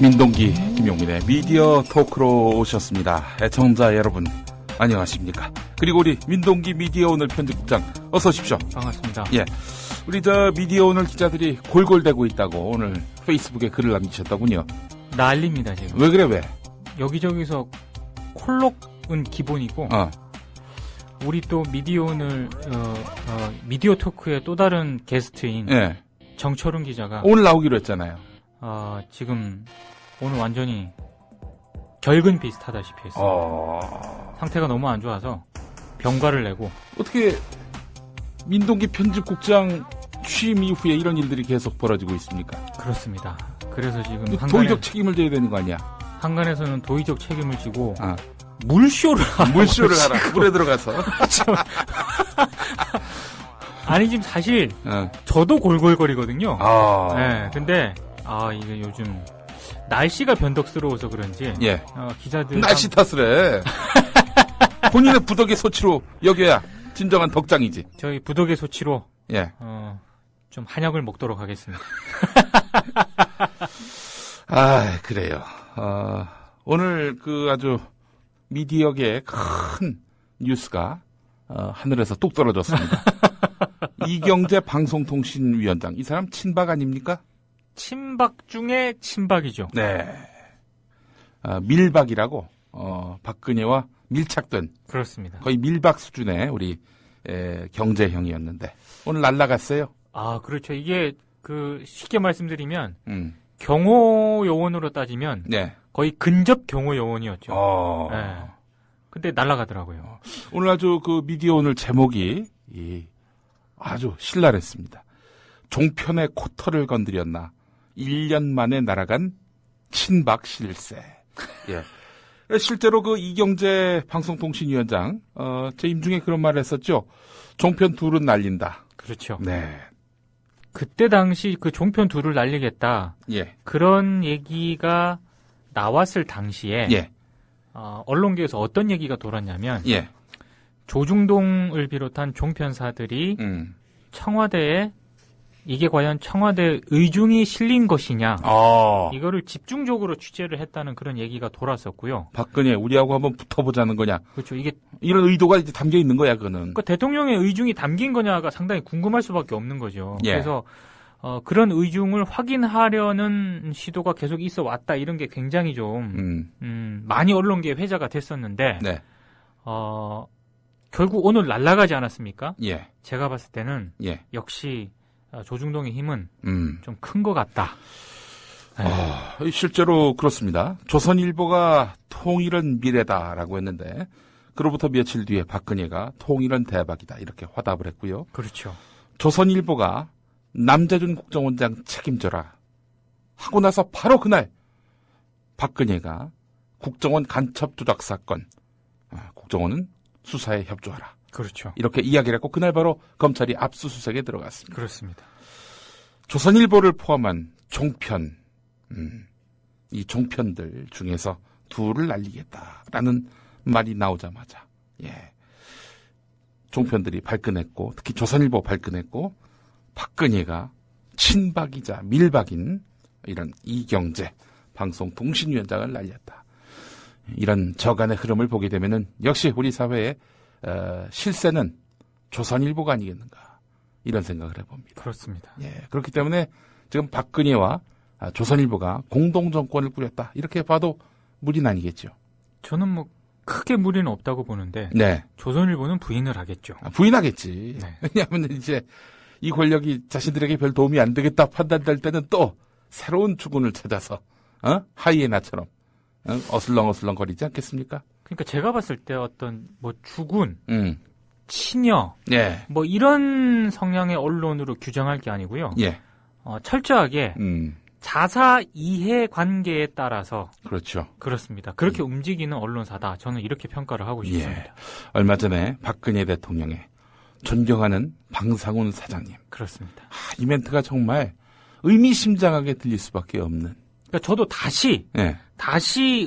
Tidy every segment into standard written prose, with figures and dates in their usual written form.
민동기 김용민의 미디어 토크로 오셨습니다. 애청자 여러분 안녕하십니까. 그리고 우리 민동기 미디어 오늘 편집국장 어서 오십시오. 반갑습니다. 예, 우리 미디어 오늘 기자들이 골골대고 있다고 오늘 페이스북에 글을 남기셨더군요. 난립니다 지금. 왜 그래 왜? 여기저기서 콜록은 기본이고 우리 또 미디어 오늘 미디어 토크의 또 다른 게스트인 예. 정철훈 기자가 오늘 나오기로 했잖아요. 지금 오늘 완전히 결근 비슷하다시피 했어요. 상태가 너무 안 좋아서 병가를 내고. 어떻게 민동기 편집국장 취임 이후에 이런 일들이 계속 벌어지고 있습니까? 그렇습니다. 그래서 지금 도의적 책임을 져야 되는 거 아니야? 한간에서는 도의적 책임을 지고 물쇼를 하라. 물에 들어가서. 아니 지금 사실 저도 골골거리거든요. 네, 근데 이게 요즘 날씨가 변덕스러워서 그런지 예. 기자들 날씨 탓을 해. 본인의 부덕의 소치로 여겨야 진정한 덕장이지. 저희 부덕의 소치로 예. 좀 한약을 먹도록 하겠습니다. 그래요. 오늘 아주 미디어계의 큰 뉴스가 하늘에서 뚝 떨어졌습니다. 이경재 방송통신위원장, 이 사람 친박 아닙니까? 친박 중에 친박이죠. 네. 밀박이라고 박근혜와 밀착된. 그렇습니다. 거의 밀박 수준의 우리 경제형이었는데 오늘 날라갔어요. 그렇죠. 이게 쉽게 말씀드리면 경호 요원으로 따지면 네. 거의 근접 경호 요원이었죠. 네. 근데 날아가더라고요. 오늘 아주 미디어 오늘 제목이 아주 신랄했습니다. 종편의 코털을 건드렸나 1년 만에 날아간 친박 실세. 예. 실제로 이경재 방송통신위원장 재임 중에 그런 말을 했었죠. 종편 둘은 날린다. 그렇죠. 네. 그때 당시 종편 둘을 날리겠다. 예. 그런 얘기가 나왔을 당시에 예. 언론계에서 어떤 얘기가 돌았냐면 예. 조중동을 비롯한 종편사들이 청와대에 이게 과연 청와대 의중이 실린 것이냐 이거를 집중적으로 취재를 했다는 그런 얘기가 돌았었고요. 박근혜 우리하고 한번 붙어보자는 거냐. 그렇죠. 이게 이런 의도가 이제 담겨 있는 거야 그거는. 그러니까 대통령의 의중이 담긴 거냐가 상당히 궁금할 수밖에 없는 거죠. 예. 그래서 그런 의중을 확인하려는 시도가 계속 있어 왔다 이런 게 굉장히 좀 많이 언론계에 회자가 됐었는데 네. 결국 오늘 날아가지 않았습니까? 예. 제가 봤을 때는 예. 역시 조중동의 힘은 좀 큰 것 같다. 네. 실제로 그렇습니다. 조선일보가 통일은 미래다라고 했는데 그로부터 며칠 뒤에 박근혜가 통일은 대박이다 이렇게 화답을 했고요. 그렇죠. 조선일보가 남재준 국정원장 책임져라 하고 나서 바로 그날 박근혜가 국정원 간첩 조작 사건 국정원은 수사에 협조하라. 그렇죠. 이렇게 이야기를 했고 그날 바로 검찰이 압수수색에 들어갔습니다. 그렇습니다. 조선일보를 조선일보를 포함한 종편, 이 종편들 중에서 둘을 날리겠다라는 말이 나오자마자 종편들이 발끈했고 특히 조선일보 발끈했고 박근혜가 친박이자 밀박인 이런 이경재 방송통신위원장을 날렸다. 이런 저간의 흐름을 보게 되면은 역시 우리 사회의 실세는 조선일보가 아니겠는가 이런 생각을 해봅니다. 그렇습니다. 예, 그렇기 때문에 지금 박근혜와 조선일보가 공동정권을 꾸렸다 이렇게 봐도 무리는 아니겠죠. 저는 크게 무리는 없다고 보는데 네. 조선일보는 부인을 하겠죠. 부인하겠지. 네. 왜냐하면 이제 이 권력이 자신들에게 별 도움이 안 되겠다 판단될 때는 또 새로운 주군을 찾아서 하이에나처럼 어슬렁어슬렁 거리지 않겠습니까? 그러니까 제가 봤을 때 어떤 주군, 친여, 예. 이런 성향의 언론으로 규정할 게 아니고요. 예. 철저하게 자사 이해 관계에 따라서 그렇죠. 그렇습니다. 그렇게 움직이는 언론사다. 저는 이렇게 평가를 하고 싶습니다. 예. 얼마 전에 박근혜 대통령의 존경하는 방상훈 사장님. 그렇습니다. 이 멘트가 정말 의미심장하게 들릴 수밖에 없는. 그러니까 저도 다시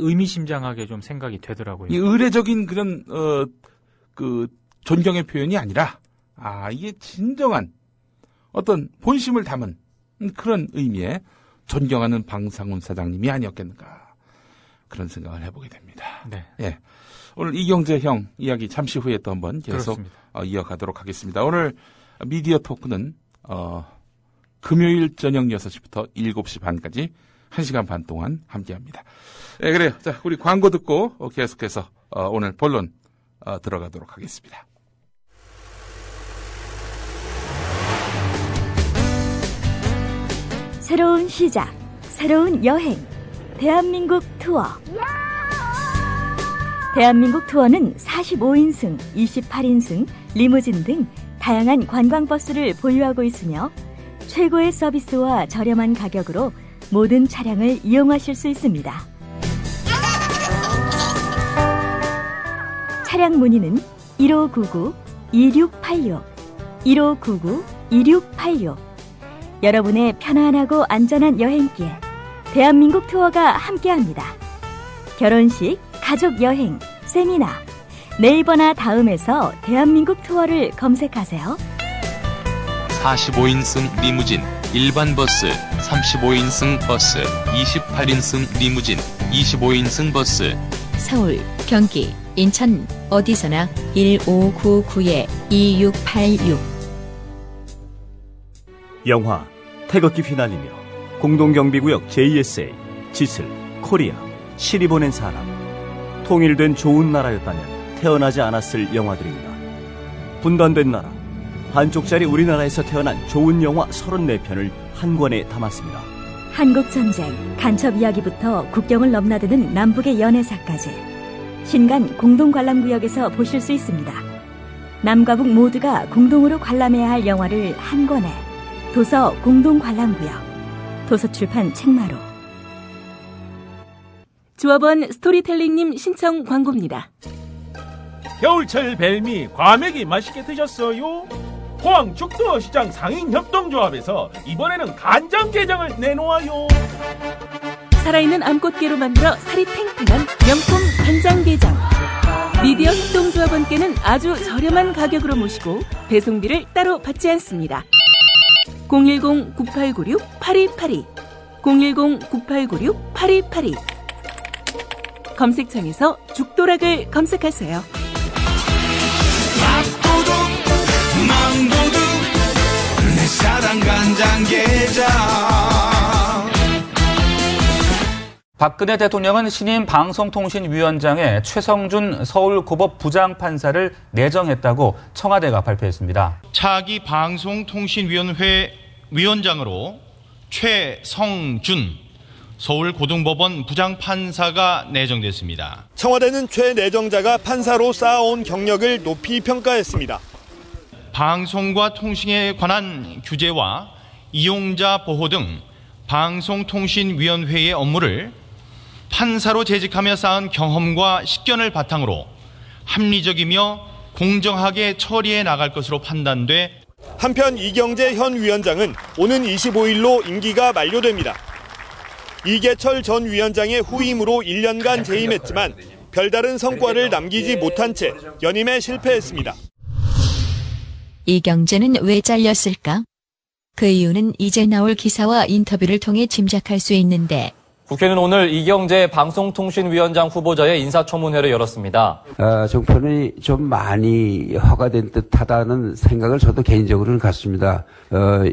의미심장하게 좀 생각이 되더라고요. 이 의례적인 그런 존경의 표현이 아니라 이게 진정한 어떤 본심을 담은 그런 의미의 존경하는 방상훈 사장님이 아니었겠는가 그런 생각을 해보게 됩니다. 네. 예. 오늘 이경재 형 이야기 잠시 후에 또 한번 계속 이어가도록 하겠습니다. 오늘 미디어 토크는 금요일 저녁 6시부터 7시 반까지 1시간 반 동안 함께합니다. 네, 그래요. 자, 우리 광고 듣고 계속해서 오늘 본론 들어가도록 하겠습니다. 새로운 시작, 새로운 여행, 대한민국 투어. 대한민국 투어는 45인승, 28인승, 리무진 등 다양한 관광버스를 보유하고 있으며 최고의 서비스와 저렴한 가격으로 모든 차량을 이용하실 수 있습니다. 차량 문의는 1599-2686, 1599-2686. 여러분의 편안하고 안전한 여행길, 대한민국 투어가 함께합니다. 결혼식, 가족여행, 세미나, 네이버나 다음에서 대한민국 투어를 검색하세요. 45인승 리무진, 일반 버스, 35인승 버스, 28인승 리무진, 25인승 버스. 서울, 경기, 인천 어디서나 1599-2686. 영화 태극기 휘날리며 공동경비구역 JSA, 지슬, 코리아, 실이 보낸 사람. 통일된 좋은 나라였다면 태어나지 않았을 영화들입니다. 분단된 나라, 반쪽짜리 우리나라에서 태어난 좋은 영화 34편을 한 권에 담았습니다. 한국전쟁, 간첩 이야기부터 국경을 넘나드는 남북의 연애사까지 신간 공동관람구역에서 보실 수 있습니다. 남과 북 모두가 공동으로 관람해야 할 영화를 한 권에 도서 공동관람구역, 도서출판 책마루. 조합원 스토리텔링님 신청 광고입니다. 겨울철 벨미 과메기 맛있게 드셨어요? 포항 죽도시장 상인협동조합에서 이번에는 간장게장을 내놓아요. 살아있는 암꽃게로 만들어 살이 탱탱한 명품 간장게장. 미디어 협동조합원께는 아주 저렴한 가격으로 모시고 배송비를 따로 받지 않습니다. 010-9896-8282, 010-9896-8282. 검색창에서 죽도락을 검색하세요. 밥도둑 망도둑 내 사랑 간장게장. 박근혜 대통령은 신임 방송통신위원장에 최성준 서울고법 부장판사를 내정했다고 청와대가 발표했습니다. 차기 방송통신위원회 위원장으로 최성준 서울고등법원 부장판사가 내정됐습니다. 청와대는 최 내정자가 판사로 쌓아온 경력을 높이 평가했습니다. 방송과 통신에 관한 규제와 이용자 보호 등 방송통신위원회의 업무를 판사로 재직하며 쌓은 경험과 식견을 바탕으로 합리적이며 공정하게 처리해 나갈 것으로 판단돼 한편 이경재 현 위원장은 오는 25일로 임기가 만료됩니다. 이계철 전 위원장의 후임으로 1년간 재임했지만 별다른 성과를 남기지 못한 채 연임에 실패했습니다. 이경재는 왜 잘렸을까? 그 이유는 이제 나올 기사와 인터뷰를 통해 짐작할 수 있는데. 국회는 오늘 이경재 방송통신위원장 후보자의 인사청문회를 열었습니다. 정권이 좀 많이 허가된 듯하다는 생각을 저도 개인적으로는 갖습니다.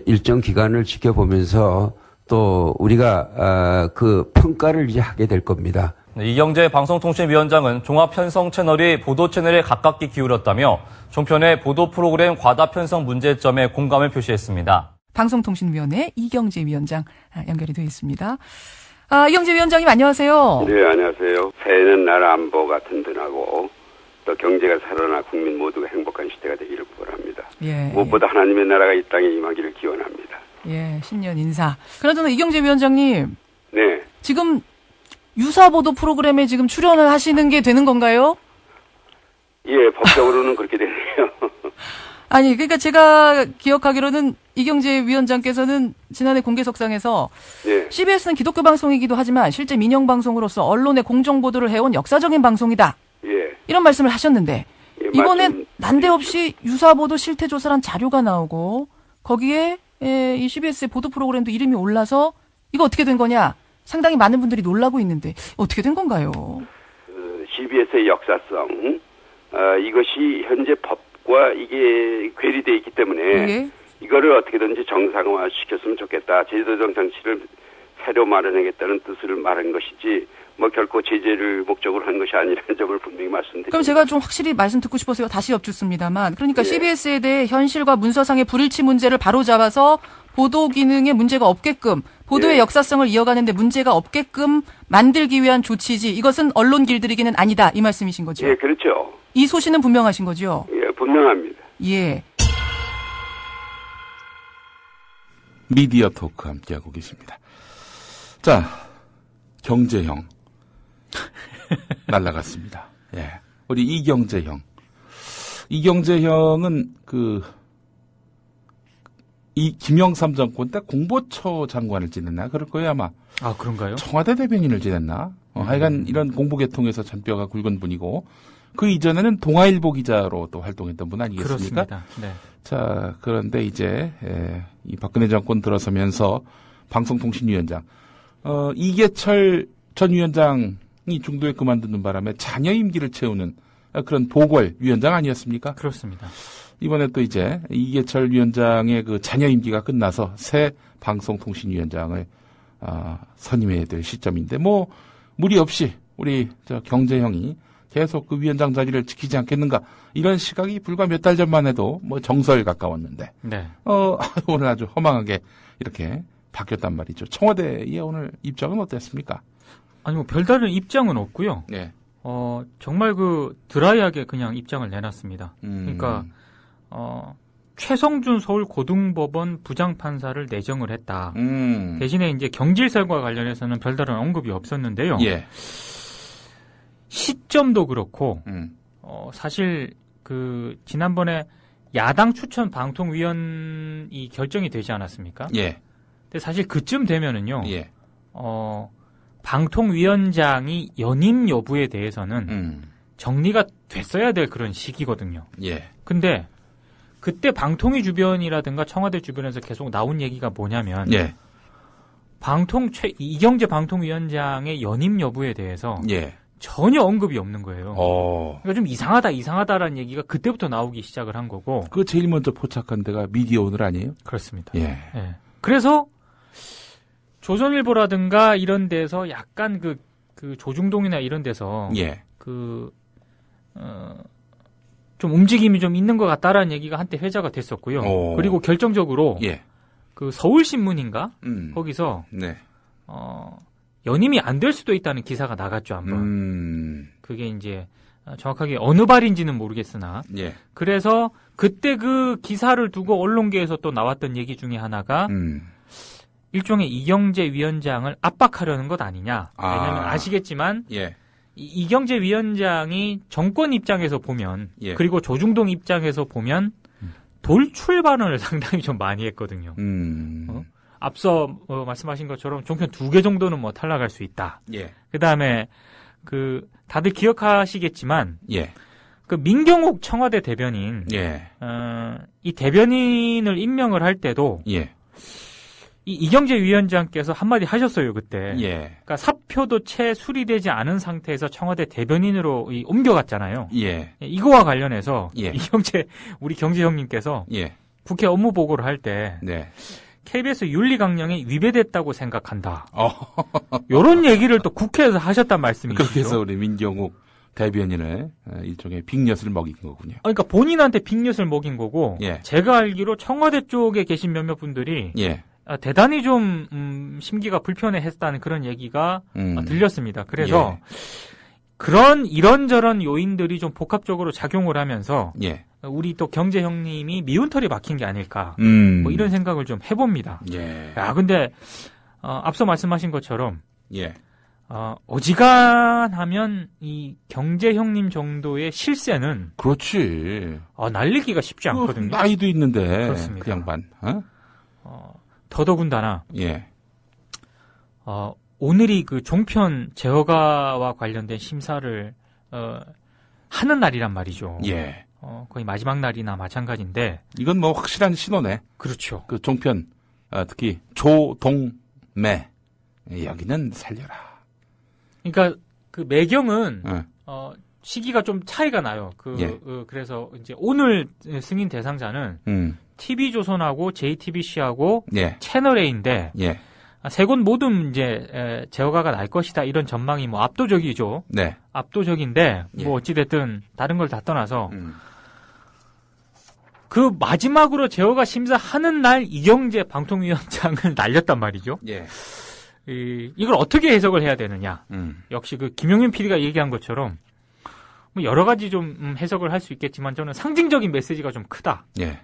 일정 기간을 지켜보면서 또 우리가 그 평가를 이제 하게 될 겁니다. 이경재 방송통신위원장은 종합편성 채널이 보도 채널에 가깝게 기울었다며 종편의 보도 프로그램 과다 편성 문제점에 공감을 표시했습니다. 방송통신위원회 이경재 위원장 연결이 되어 있습니다. 이경재 위원장님 안녕하세요. 네, 안녕하세요. 새해는 나라 안보가 든든하고 또 경제가 살아나 국민 모두가 행복한 시대가 되기를 바랍니다. 예, 무엇보다 하나님의 나라가 이 땅에 임하기를 기원합니다. 예, 신년 인사. 그나저나 이경재 위원장님. 네. 지금 유사보도 프로그램에 지금 출연을 하시는 게 되는 건가요? 예, 법적으로는 그렇게 되네요. 아니, 그러니까 제가 기억하기로는 이경재 위원장께서는 지난해 공개석상에서 네. CBS는 기독교 방송이기도 하지만 실제 민영 방송으로서 언론의 공정 보도를 해온 역사적인 방송이다. 예. 이런 말씀을 하셨는데 예, 이번엔 난데없이 유사보도 실태조사란 자료가 나오고 거기에 이 CBS의 보도 프로그램도 이름이 올라서 이거 어떻게 된 거냐? 상당히 많은 분들이 놀라고 있는데 어떻게 된 건가요? CBS의 역사성, 이것이 현재 법과 이게 괴리되어 있기 때문에 예? 이거를 어떻게든지 정상화시켰으면 좋겠다. 제도적 장치를 새로 마련하겠다는 뜻을 말한 것이지 뭐 결코 제재를 목적으로 한 것이 아니라는 점을 분명히 말씀드립니다. 그럼 제가 좀 확실히 말씀 듣고 싶어서 다시 여쭙습니다만, 그러니까 CBS에 대해 현실과 문서상의 불일치 문제를 바로잡아서 보도 기능에 문제가 없게끔, 보도의 역사성을 이어가는데 문제가 없게끔 만들기 위한 조치지, 이것은 언론 길들이기는 아니다, 이 말씀이신 거죠? 예, 그렇죠. 이 소신은 분명하신 거죠? 예, 분명합니다. 예. 미디어 토크 함께하고 계십니다. 자, 경제형 날라갔습니다. 예, 우리 이경재형. 이경재형은 이 김영삼 정권 때 공보처 장관을 지냈나 그럴 거예요 아마. 아 그런가요? 청와대 대변인을 지냈나. 하여간 이런 공보계통에서 잔뼈가 굵은 분이고 그 이전에는 동아일보 기자로 또 활동했던 분 아니겠습니까? 그렇습니다. 네. 자, 그런데 이제 이 박근혜 정권 들어서면서 방송통신위원장 이계철 전 위원장이 중도에 그만두는 바람에 자녀 임기를 채우는 그런 보궐 위원장 아니었습니까? 그렇습니다. 이번에 또 이제 이계철 위원장의 그 자녀 임기가 끝나서 새 방송통신위원장을 선임해야 될 시점인데 뭐 무리 없이 우리 경제형이 계속 그 위원장 자리를 지키지 않겠는가 이런 시각이 불과 몇 달 전만 해도 뭐 정서에 가까웠는데 네. 오늘 아주 허망하게 이렇게 바뀌었단 말이죠. 청와대의 오늘 입장은 어땠습니까? 아니 뭐 별다른 입장은 없고요. 네. 정말 드라이하게 그냥 입장을 내놨습니다. 그러니까 최성준 서울고등법원 부장판사를 내정을 했다. 대신에 이제 경질설과 관련해서는 별다른 언급이 없었는데요. 예. 시점도 그렇고 사실 지난번에 야당 추천 방통위원이 결정이 되지 않았습니까? 예. 근데 사실 그쯤 되면은요. 예. 방통위원장이 연임 여부에 대해서는 정리가 됐어야 될 그런 시기거든요. 예. 근데 그때 방통위 주변이라든가 청와대 주변에서 계속 나온 얘기가 뭐냐면 예. 이경재 방통위원장의 연임 여부에 대해서 예. 전혀 언급이 없는 거예요. 그러니까 좀 이상하다라는 얘기가 그때부터 나오기 시작을 한 거고. 그 제일 먼저 포착한 데가 미디어 오늘 아니에요? 그렇습니다. 예. 예. 그래서 조선일보라든가 이런 데서 약간 그 조중동이나 이런 데서 예. 좀 움직임이 좀 있는 것 같다라는 얘기가 한때 회자가 됐었고요. 그리고 결정적으로 예. 서울신문인가 거기서 네. 연임이 안 될 수도 있다는 기사가 나갔죠 한번. 그게 이제 정확하게 어느 발인지는 모르겠으나. 예. 그래서 그때 그 기사를 두고 언론계에서 또 나왔던 얘기 중에 하나가 일종의 이경재 위원장을 압박하려는 것 아니냐. 왜냐하면 아시겠지만 예. 이경재 위원장이 정권 입장에서 보면 예. 그리고 조중동 입장에서 보면 돌출 발언을 상당히 좀 많이 했거든요. 앞서 말씀하신 것처럼 종편 2개 정도는 뭐 탈락할 수 있다. 예. 그다음에 다들 기억하시겠지만 예. 민경욱 청와대 대변인 예. 이 대변인을 임명을 할 때도 예. 이경재 위원장께서 한마디 하셨어요 그때. 예. 그러니까 사표도 채 수리되지 않은 상태에서 청와대 대변인으로 옮겨갔잖아요. 예. 이거와 관련해서 예. 이경재 우리 경제형님께서 예. 국회 업무 보고를 할 때 네. KBS 윤리 강령에 위배됐다고 생각한다. 이런 얘기를 또 국회에서 하셨단 말씀이시죠. 그래서 우리 민경욱 대변인을 일종의 빅엿을 먹인 거군요. 그러니까 본인한테 빅엿을 먹인 거고 예. 제가 알기로 청와대 쪽에 계신 몇몇 분들이 예. 대단히 좀 심기가 불편해했다는 그런 얘기가 들렸습니다. 그래서 예. 그런 이런저런 요인들이 좀 복합적으로 작용을 하면서 예. 우리 또 경제형님이 미운 털이 박힌 게 아닐까 뭐 이런 생각을 좀 해봅니다. 예. 근데 앞서 말씀하신 것처럼 예. 어지간하면 이 경제형님 정도의 실세는 그렇지. 날리기가 쉽지 않거든요. 나이도 있는데 그렇습니다. 그 양반. 더더군다나 예. 오늘이 그 종편 제허가와 관련된 심사를 하는 날이란 말이죠. 예. 거의 마지막 날이나 마찬가지인데 이건 뭐 확실한 신호네. 그렇죠. 그 종편 특히 조동매 여기는 살려라. 그러니까 그 매경은 시기가 좀 차이가 나요. 그래서 이제 오늘 승인 대상자는 TV조선하고 JTBC하고 채널A인데 세 곳 모두 이제 제어가가 날 것이다 이런 전망이 뭐 압도적이죠. 네. 압도적인데 뭐 어찌됐든 다른 걸 다 떠나서 그 마지막으로 제어가 심사하는 날 이경재 방통위원장을 날렸단 말이죠. 예. 이걸 어떻게 해석을 해야 되느냐. 역시 그 김용민 PD가 얘기한 것처럼 뭐 여러 가지 좀 해석을 할 수 있겠지만 저는 상징적인 메시지가 좀 크다. 예.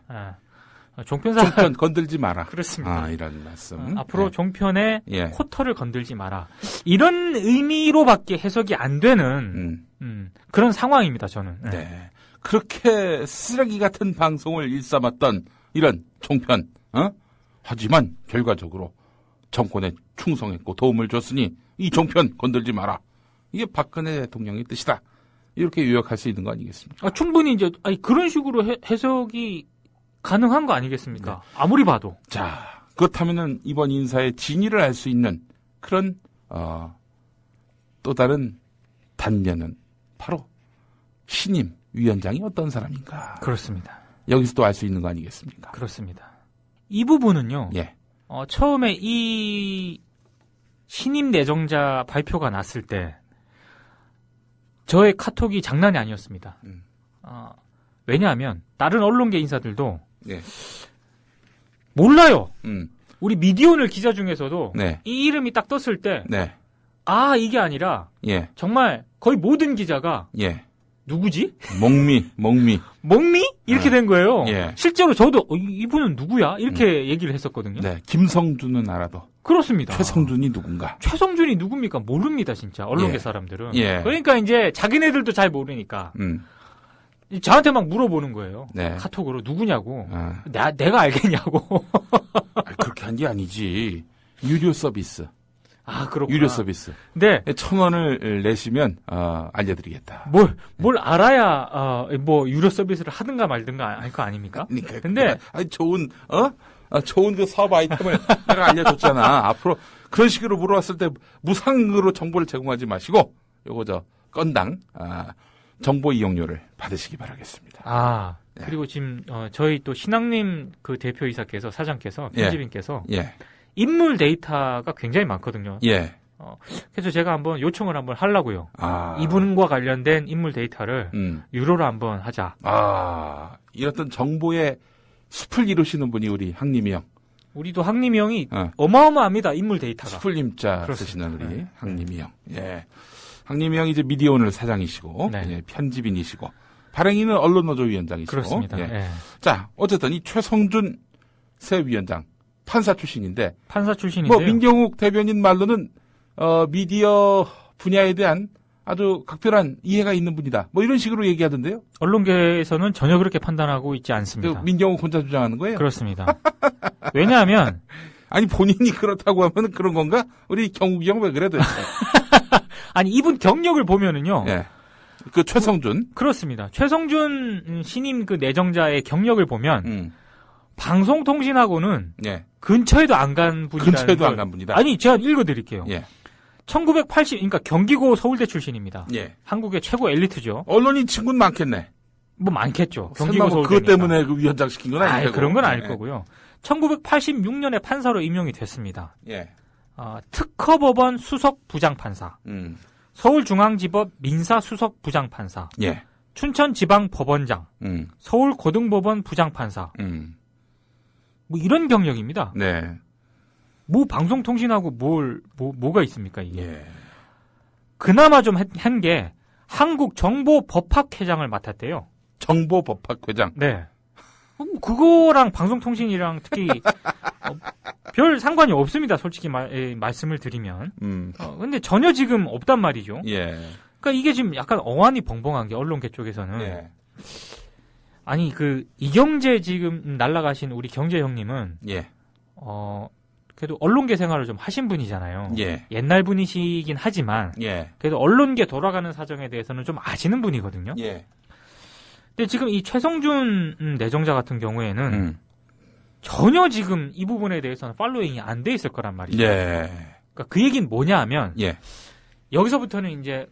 종편 건들지 마라. 그렇습니다. 이런 말씀. 앞으로 종편의 코터를 건들지 마라. 이런 의미로밖에 해석이 안 되는 그런 상황입니다. 저는. 네. 그렇게 쓰레기 같은 방송을 일삼았던 이런 종편. 하지만 결과적으로 정권에 충성했고 도움을 줬으니 이 종편 건들지 마라. 이게 박근혜 대통령의 뜻이다. 이렇게 요약할 수 있는 거 아니겠습니까? 충분히 이제 그런 식으로 해석이 가능한 거 아니겠습니까? 네. 아무리 봐도. 자, 그렇다면은 이번 인사의 진위를 알 수 있는 그런 또 다른 단면은 바로 신임 위원장이 어떤 사람인가. 그렇습니다. 여기서 또 알 수 있는 거 아니겠습니까? 그렇습니다. 이 부분은요. 처음에 이 신임 내정자 발표가 났을 때 저의 카톡이 장난이 아니었습니다. 왜냐하면 다른 언론계 인사들도 몰라요. 우리 미디어오늘 기자 중에서도 이 이름이 딱 떴을 때 이게 아니라 정말 거의 모든 기자가 누구지? 멍미 이렇게 된 거예요. 실제로 저도 이분은 누구야? 이렇게 얘기를 했었거든요. 네, 김성준은 알아도. 그렇습니다. 최성준이 누군가? 최성준이 누굽니까? 모릅니다, 진짜. 언론계 사람들은. 그러니까 이제 자기네들도 잘 모르니까. 저한테 막 물어보는 거예요. 카톡으로 누구냐고. 내가 알겠냐고. 그렇게 한 게 아니지. 유료 서비스. 그렇구나. 유료 서비스. 네. 1,000원을 내시면, 알려드리겠다. 뭘 알아야, 유료 서비스를 하든가 말든가 할 거 아닙니까? 근데. 좋은 그 사업 아이템을 내가 알려줬잖아. 앞으로 그런 식으로 물어봤을 때 무상으로 정보를 제공하지 마시고, 요거 건당, 정보 이용료를 받으시기 바라겠습니다. 그리고 지금, 저희 또 신앙님 그 대표이사께서, 사장께서, 편집인께서. 인물 데이터가 굉장히 많거든요. 그래서 제가 한번 요청을 한번 하려고요. 이분과 관련된 인물 데이터를 유료로 한번 하자. 이렇던 정보의 숲을 이루시는 분이 우리 항림이 형. 우리도 항림이 형이 어마어마합니다. 인물 데이터가. 숲을림자 쓰시는 우리 항림이 형. 항림이 형이 이제 미디어오늘 사장이시고 편집인이시고 발행인은 언론노조위원장이시고. 그렇습니다. 자, 어쨌든 이 최성준 새 위원장. 판사 출신인데. 민경욱 대변인 말로는, 미디어 분야에 대한 아주 각별한 이해가 있는 분이다. 이런 식으로 얘기하던데요? 언론계에서는 전혀 그렇게 판단하고 있지 않습니다. 민경욱 혼자 주장하는 거예요? 그렇습니다. 왜냐하면. 아니, 본인이 그렇다고 하면 그런 건가? 우리 경욱이 형 왜 그래도 했어요? 아니, 이분 경력을 보면은요. 그 최성준. 그렇습니다. 최성준 신임 그 내정자의 경력을 보면. 방송통신하고는 근처에도 안 간 분이다. 아니, 제가 읽어드릴게요. 1980, 그러니까 경기고 서울대 출신입니다. 한국의 최고 엘리트죠. 언론인 친구는 많겠네. 많겠죠. 경기고 서울대. 그것 때문에 그 위원장 시킨 건 아니고. 그런 건 아닐 거고요. 1986년에 판사로 임용이 됐습니다. 특허법원 수석 부장판사. 서울중앙지법 민사 수석 부장판사. 춘천지방법원장. 서울고등법원 부장판사. 이런 경력입니다. 방송통신하고 뭐가 있습니까, 이게. 그나마 좀 한 게, 한국정보법학회장을 맡았대요. 정보법학회장? 네. 그거랑 방송통신이랑 특히, 별 상관이 없습니다, 솔직히 말씀을 드리면. 근데 전혀 지금 없단 말이죠. 그러니까 이게 지금 약간 어안이 벙벙한 게, 언론계 쪽에서는. 아니, 이경재 지금 날아가신 우리 경재 형님은, 그래도 언론계 생활을 좀 하신 분이잖아요. 옛날 분이시긴 하지만, 그래도 언론계 돌아가는 사정에 대해서는 좀 아시는 분이거든요. 근데 지금 이 최성준 내정자 같은 경우에는, 전혀 지금 이 부분에 대해서는 팔로잉이 안 돼 있을 거란 말이죠. 그러니까 그 얘기는 뭐냐 하면 예. 여기서부터는 이제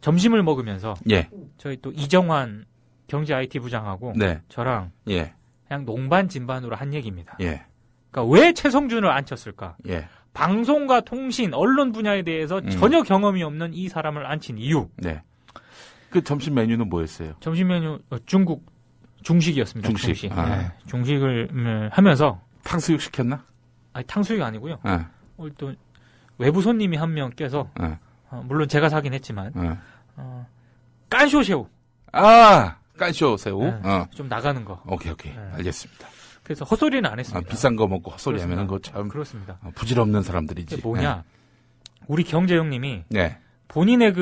점심을 먹으면서 예. 저희 또 이정환 경제 IT 부장하고 네. 저랑 예. 그냥 농반 진반으로 한 얘기입니다. 예. 그러니까 왜 최성준을 앉혔을까? 예. 방송과 통신, 언론 분야에 대해서 전혀 경험이 없는 이 사람을 앉힌 이유. 네. 그 점심 메뉴는 뭐였어요? 점심 메뉴 중식이었습니다. 중식. 네. 중식을 하면서 탕수육 시켰나? 아니 탕수육 아니고요. 오늘 또 외부 손님이 한 명 껴서 물론 제가 사긴 했지만 깐쇼새우. 아 깐쇼새우. 네. 좀 나가는 거. 오케이. 알겠습니다. 그래서 헛소리는 안 했습니다. 비싼 거 먹고 헛소리 하면은 그거 참 그렇습니다. 부질없는 사람들이지. 뭐냐? 우리 경제 형님이 네. 본인의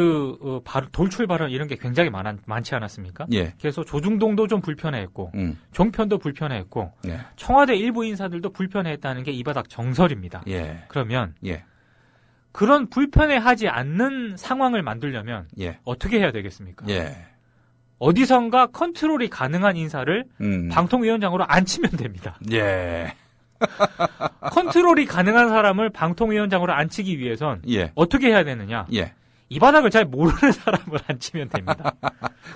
돌출 발언 이런 게 굉장히 많지 않았습니까? 예. 그래서 조중동도 좀 불편해했고, 종편도 불편해했고, 예. 청와대 일부 인사들도 불편해했다는 게 이 바닥 정설입니다. 예. 그러면 그런 불편해하지 않는 상황을 만들려면 어떻게 해야 되겠습니까? 어디선가 컨트롤이 가능한 인사를 방통위원장으로 앉히면 됩니다. 예. 컨트롤이 가능한 사람을 방통위원장으로 앉히기 위해선 어떻게 해야 되느냐? 이 바닥을 잘 모르는 사람을 앉히면 됩니다.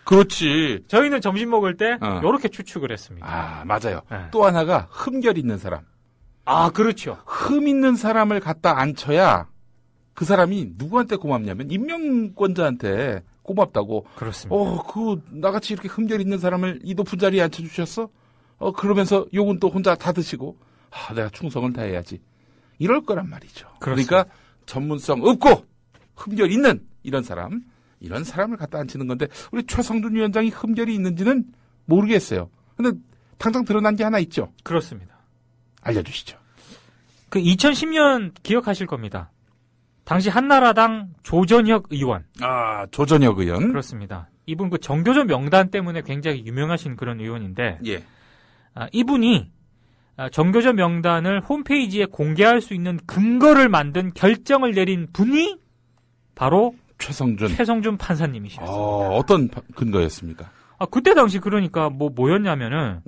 그렇지. 저희는 점심 먹을 때 이렇게 추측을 했습니다. 아, 맞아요. 또 하나가 흠결 있는 사람. 아, 그렇죠. 흠 있는 사람을 갖다 앉혀야 그 사람이 누구한테 고맙냐면 임명권자한테 고맙다고. 그렇습니다. 나같이 이렇게 흠결 있는 사람을 이 높은 자리에 앉혀주셨어? 그러면서 욕은 또 혼자 다 드시고, 내가 충성을 다해야지. 이럴 거란 말이죠. 그렇습니다. 그러니까 전문성 없고 흠결 있는 이런 사람을 갖다 앉히는 건데 우리 최성준 위원장이 흠결이 있는지는 모르겠어요. 근데 당장 드러난 게 하나 있죠. 그렇습니다. 알려주시죠. 그 2010년 기억하실 겁니다. 당시 한나라당 조전혁 의원. 아, 조전혁 의원. 그렇습니다. 이분 그 정교조 명단 때문에 굉장히 유명하신 그런 의원인데, 이분이 정교조 명단을 홈페이지에 공개할 수 있는 근거를 만든 결정을 내린 분이 바로 최성준 판사님이셨습니다. 어떤 근거였습니까? 그때 당시 그러니까 뭐였냐면은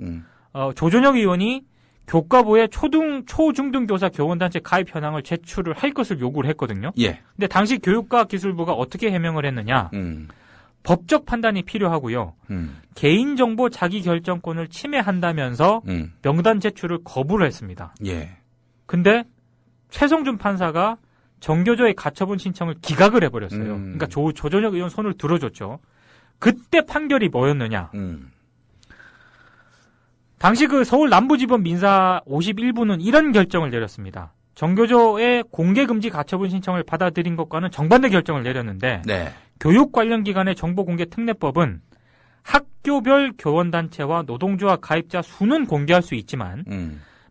조전혁 의원이 교과부에 초중등 교사 교원단체 가입 현황을 제출을 할 것을 요구를 했거든요. 근데 당시 교육과기술부가 어떻게 해명을 했느냐? 법적 판단이 필요하고요. 개인정보 자기결정권을 침해한다면서 명단 제출을 거부를 했습니다. 근데 최성준 판사가 정교조의 가처분 신청을 기각을 해버렸어요. 그러니까 조전혁 의원 손을 들어줬죠. 그때 판결이 뭐였느냐? 당시 그 서울 남부지법 민사 51부는 이런 결정을 내렸습니다. 정교조의 공개금지 가처분 신청을 받아들인 것과는 정반대 결정을 내렸는데 교육 관련 기관의 정보공개 특례법은 학교별 교원단체와 노동조합 가입자 수는 공개할 수 있지만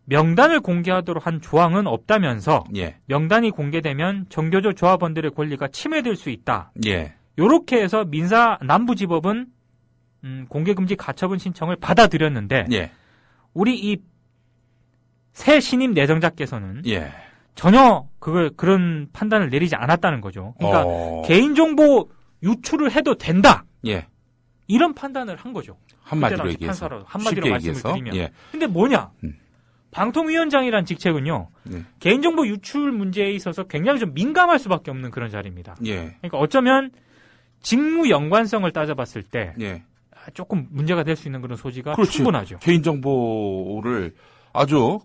명단을 공개하도록 한 조항은 없다면서 명단이 공개되면 정교조 조합원들의 권리가 침해될 수 있다. 요렇게 해서 민사 남부지법은 공개금지 가처분 신청을 받아들였는데 우리 이 새 신임 내정자께서는 전혀 그런 판단을 내리지 않았다는 거죠. 그러니까 개인정보 유출을 해도 된다. 이런 판단을 한 거죠. 한마디로 얘기해서. 한마디로 말씀을 드리면. 근데 뭐냐? 방통위원장이란 직책은요. 개인정보 유출 문제에 있어서 굉장히 좀 민감할 수밖에 없는 그런 자리입니다. 그러니까 어쩌면 직무 연관성을 따져봤을 때 조금 문제가 될 수 있는 그런 소지가 충분하죠. 개인정보를 아주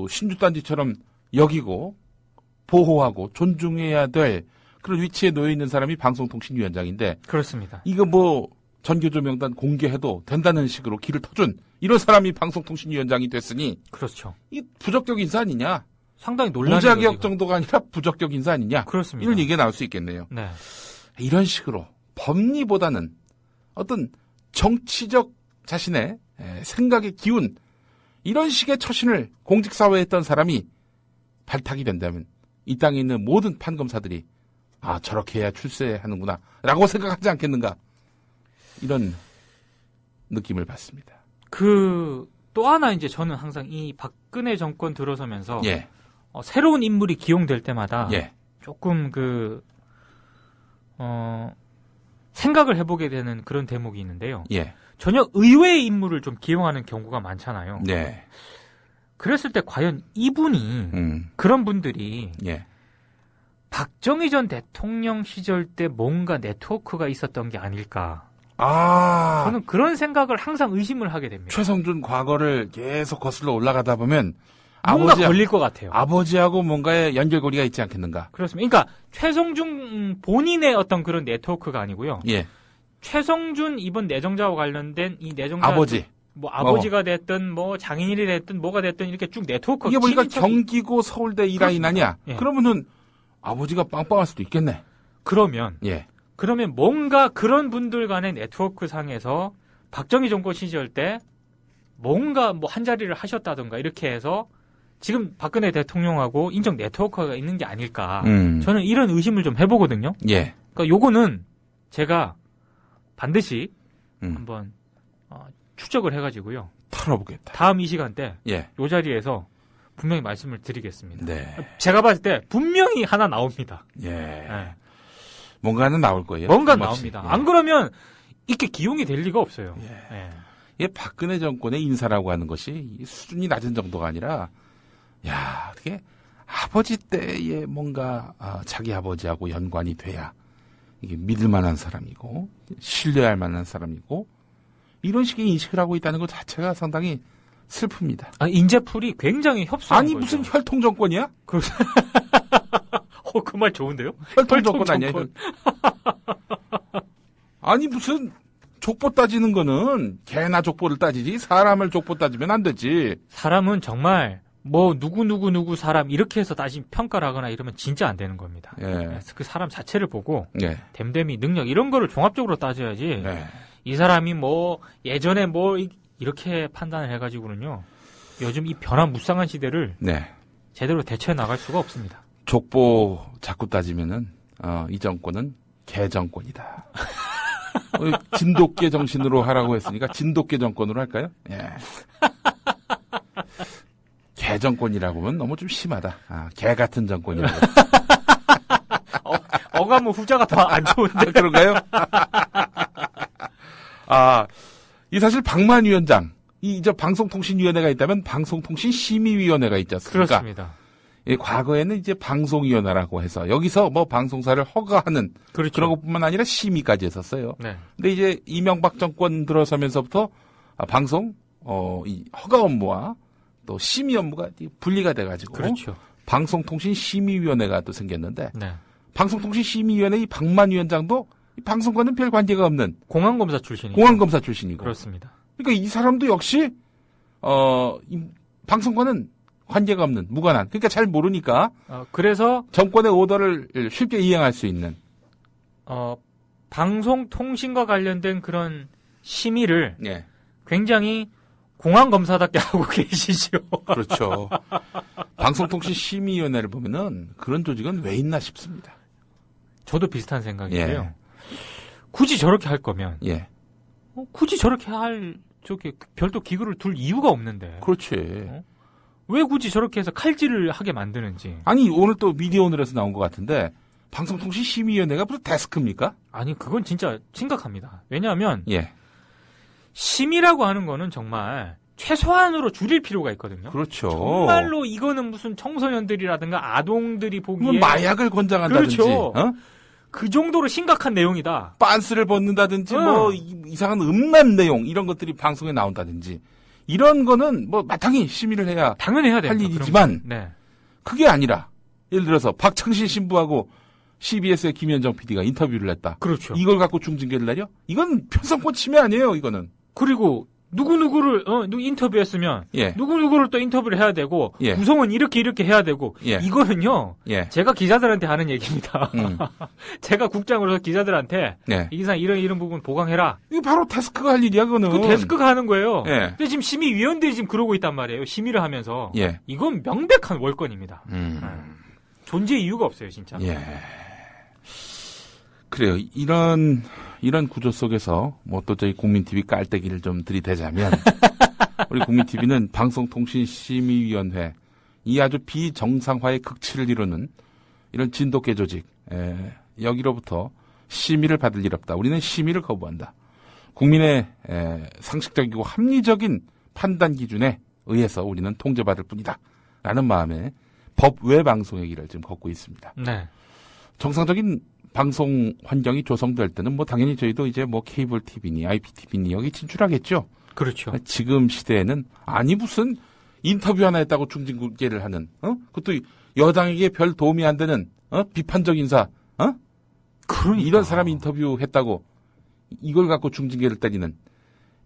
신주단지처럼 여기고 보호하고 존중해야 될 그런 위치에 놓여 있는 사람이 방송통신위원장인데 그렇습니다. 이거 전교조 명단 공개해도 된다는 식으로 길을 터준 이런 사람이 방송통신위원장이 됐으니 그렇죠. 이 부적격 인사 아니냐? 상당히 논란이 무자격 정도가 아니라 부적격 인사 아니냐? 그렇습니다. 이런 얘기가 나올 수 있겠네요. 이런 식으로 법리보다는 어떤 정치적 자신의 생각의 기운 이런 식의 처신을 공직사회에 했던 사람이 발탁이 된다면 이 땅에 있는 모든 판검사들이 저렇게 해야 출세하는구나 라고 생각하지 않겠는가 이런 느낌을 받습니다. 또 하나 이제 저는 항상 이 박근혜 정권 들어서면서 새로운 인물이 기용될 때마다 조금 생각을 해보게 되는 그런 대목이 있는데요. 전혀 의외의 인물을 좀 기용하는 경우가 많잖아요. 그랬을 때 과연 이분이 그런 분들이 박정희 전 대통령 시절 때 뭔가 네트워크가 있었던 게 아닐까. 저는 그런 생각을 항상 의심을 하게 됩니다. 최성준 과거를 계속 거슬러 올라가다 보면 뭔가 걸릴 것 같아요. 아버지하고 뭔가의 연결고리가 있지 않겠는가. 그렇습니다. 그러니까 최성준 본인의 어떤 그런 네트워크가 아니고요. 예. 최성준 이번 내정자와 관련된 이 내정자 아버지. 뭐 아버지가 됐든 뭐 장인일이 됐든 뭐가 됐든 이렇게 쭉 네트워크가 이게 보니까 경기고 서울대 이라인 아니야. 예. 그러면은 아버지가 빵빵할 수도 있겠네. 그러면 예. 그러면 뭔가 그런 분들 간의 네트워크 상에서 박정희 정권 시절 때 뭔가 뭐 한 자리를 하셨다든가 이렇게 해서 지금 박근혜 대통령하고 인적 네트워크가 있는 게 아닐까. 저는 이런 의심을 좀 해보거든요. 예. 그러니까 요거는 제가 반드시 한번 추적을 해가지고요. 털어보겠다. 다음 이 시간 때 예. 요 자리에서 분명히 말씀을 드리겠습니다. 네. 제가 봤을 때 분명히 하나 나옵니다. 예. 네. 뭔가는 나올 거예요. 뭔가 나옵니다. 예. 안 그러면 이렇게 기용이 될 리가 없어요. 예. 예. 이 박근혜 정권의 인사라고 하는 것이 수준이 낮은 정도가 아니라, 야, 어떻게 아버지 때에 뭔가 자기 아버지하고 연관이 돼야 이게 믿을 만한 사람이고 신뢰할 만한 사람이고 이런 식의 인식을 하고 있다는 것 자체가 상당히 슬픕니다. 인재풀이 굉장히 협소한 아니 거죠. 무슨 혈통 정권이야? 그 말 좋은데요? 혈통 정권 아니야? 아니 무슨 족보 따지는 거는 개나 족보를 따지지 사람을 족보 따지면 안 되지. 사람은 정말 뭐 누구 사람 이렇게 해서 다시 평가를 하거나 이러면 진짜 안 되는 겁니다. 예. 그 사람 자체를 보고 예. 됨됨이 능력 이런 거를 종합적으로 따져야지. 예. 이 사람이 뭐 예전에 뭐 이렇게 판단을 해가지고는요. 요즘 이 변화무쌍한 시대를 네. 제대로 대처해 나갈 수가 없습니다. 족보 자꾸 따지면은 이 정권은 개정권이다. 진돗개 정신으로 하라고 했으니까 진돗개 정권으로 할까요? 예. 개정권이라고 하면 너무 좀 심하다. 개 같은 정권이라고. 어감은 후자가 더 안 좋은데. 그런가요? 이 사실 박만 위원장, 저 방송통신위원회가 있다면 방송통신심의위원회가 있지 않습니까? 그렇습니다. 과거에는 이제 방송위원회라고 해서 여기서 뭐 방송사를 허가하는 그렇죠. 그런 것뿐만 아니라 심의까지 했었어요. 네. 근데 이제 이명박 정권 들어서면서부터 방송 이 허가 업무와 또 심의 업무가 분리가 돼가지고 그렇죠. 방송통신심의위원회가 또 생겼는데 네. 방송통신심의위원회 이 박만 위원장도 이 방송과는 별 관계가 없는 공안검사 출신이고 공안검사 출신이고 그렇습니다. 그러니까 이 사람도 역시 이 방송과는 관계가 없는 무관한 그러니까 잘 모르니까 그래서 정권의 오더를 쉽게 이행할 수 있는 방송통신과 관련된 그런 심의를 예. 굉장히 공안검사답게 하고 계시죠. 그렇죠. 방송통신심의위원회를 보면은 그런 조직은 왜 있나 싶습니다. 저도 비슷한 생각인데요. 예. 굳이 저렇게 할 거면 예. 굳이 저렇게 저렇게 별도 기구를 둘 이유가 없는데. 그렇지. 왜 굳이 저렇게 해서 칼질을 하게 만드는지. 아니 오늘 또 미디어오늘에서 나온 것 같은데 방송통신심의위원회가 무슨 데스크입니까? 아니 그건 진짜 심각합니다. 왜냐하면 예. 심의라고 하는 거는 정말 최소한으로 줄일 필요가 있거든요. 그렇죠. 정말로 이거는 무슨 청소년들이라든가 아동들이 보기에 마약을 권장한다든지 그렇죠. 그 정도로 심각한 내용이다. 빤스를 벗는다든지 뭐 이상한 음란 내용 이런 것들이 방송에 나온다든지 이런 거는 뭐 마땅히 심의를 해야 당연히 해야 할 일이지만 네. 그게 아니라 예를 들어서 박창신 신부하고 CBS의 김현정 PD가 인터뷰를 했다. 그렇죠. 이걸 갖고 중징계를 내려? 이건 편성권 침해 아니에요, 이거는. 그리고 누구누구를 인터뷰했으면 예. 누구누구를 또 인터뷰를 해야 되고 예. 구성은 이렇게 해야 되고 예. 이거는요. 예. 제가 기자들한테 하는 얘기입니다. 제가 국장으로서 기자들한테 예. 이상 이런 부분 보강해라. 이거 바로 데스크가 할 일이야, 그거는. 그 데스크가 하는 거예요. 예. 근데 지금 심의위원들이 지금 그러고 있단 말이에요. 심의를 하면서. 예. 이건 명백한 월권입니다. 존재 이유가 없어요, 진짜. 예. 그래요. 이런 구조 속에서 뭐 또 저희 국민TV 깔때기를 좀 들이대자면 우리 국민TV는 방송통신심의위원회 이 아주 비정상화의 극치를 이루는 이런 진돗개 조직 여기로부터 심의를 받을 일 없다. 우리는 심의를 거부한다. 국민의 상식적이고 합리적인 판단 기준에 의해서 우리는 통제받을 뿐이다. 라는 마음에 법 외 방송의 길을 지금 걷고 있습니다. 네. 정상적인 방송 환경이 조성될 때는 뭐 당연히 저희도 이제 뭐 케이블 TV니 IPTV니 여기 진출하겠죠. 그렇죠. 지금 시대에는 아니 무슨 인터뷰 하나 했다고 중징계를 하는 그것도 여당에게 별 도움이 안 되는 비판적 인사 그러니까. 이런 사람이 인터뷰했다고 이걸 갖고 중징계를 때리는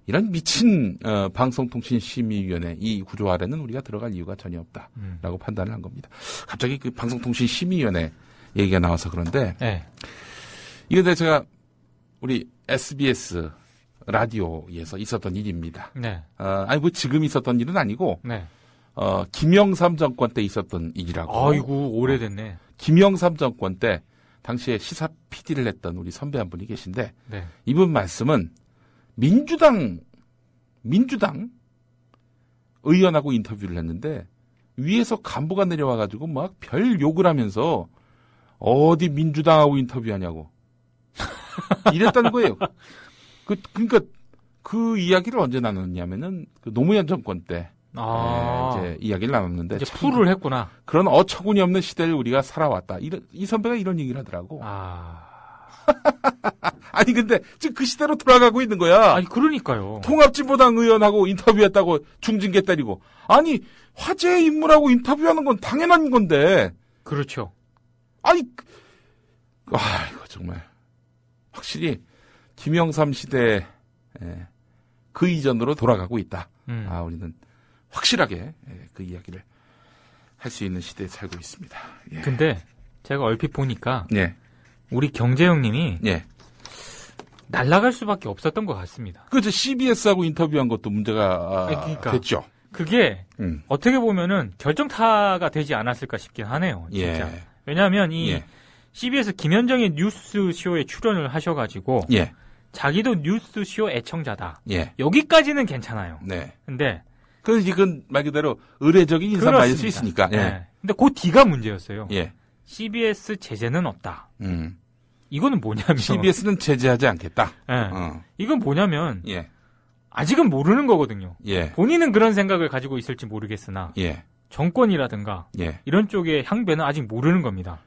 이런 미친 방송통신심의위원회 이 구조 아래는 우리가 들어갈 이유가 전혀 없다라고 판단을 한 겁니다. 갑자기 그 방송통신심의위원회 얘기가 나와서 그런데 네. 이게 제가 우리 SBS 라디오에서 있었던 일입니다. 네. 아니 뭐 지금 있었던 일은 아니고 네. 김영삼 정권 때 있었던 일이라고. 아이고 오래됐네. 김영삼 정권 때 당시에 시사 PD를 했던 우리 선배 한 분이 계신데 네. 이분 말씀은 민주당 의원하고 인터뷰를 했는데 위에서 간부가 내려와가지고 막 별 욕을 하면서 어디 민주당하고 인터뷰하냐고 이랬다는 거예요. 그러니까 그 이야기를 언제 나눴냐면은 그 노무현 정권 때 이제 이야기를 나눴는데 이제 풀을 했구나. 그런 어처구니 없는 시대를 우리가 살아왔다. 이 선배가 이런 얘기를 하더라고. 아니 근데 지금 그 시대로 돌아가고 있는 거야. 아니 그러니까요. 통합진보당 의원하고 인터뷰했다고 중징계 때리고. 아니 화제의 인물하고 인터뷰하는 건 당연한 건데. 그렇죠. 아니 이거 정말 확실히 김영삼 시대 그 이전으로 돌아가고 있다. 우리는 확실하게 그 이야기를 할 수 있는 시대에 살고 있습니다. 예. 근데 제가 얼핏 보니까 예. 우리 경제형님이 예. 날아갈 수밖에 없었던 것 같습니다. 그죠. CBS하고 인터뷰한 것도 문제가 그러니까 됐죠. 그게 어떻게 보면은 결정타가 되지 않았을까 싶긴 하네요. 진짜. 예. 왜냐하면 이 CBS 김현정의 뉴스쇼에 출연을 하셔가지고 자기도 뉴스쇼 애청자다. 여기까지는 괜찮아요. 네. 근데 이건 말 그대로 의례적인 인사를 받을 수 있으니까. 네. 근데 그 뒤가 문제였어요. 예. CBS 제재는 없다. 이거는 뭐냐면 CBS는 제재하지 않겠다. 이건 뭐냐면 아직은 모르는 거거든요. 본인은 그런 생각을 가지고 있을지 모르겠으나 정권이라든가 이런 쪽의 향배는 아직 모르는 겁니다.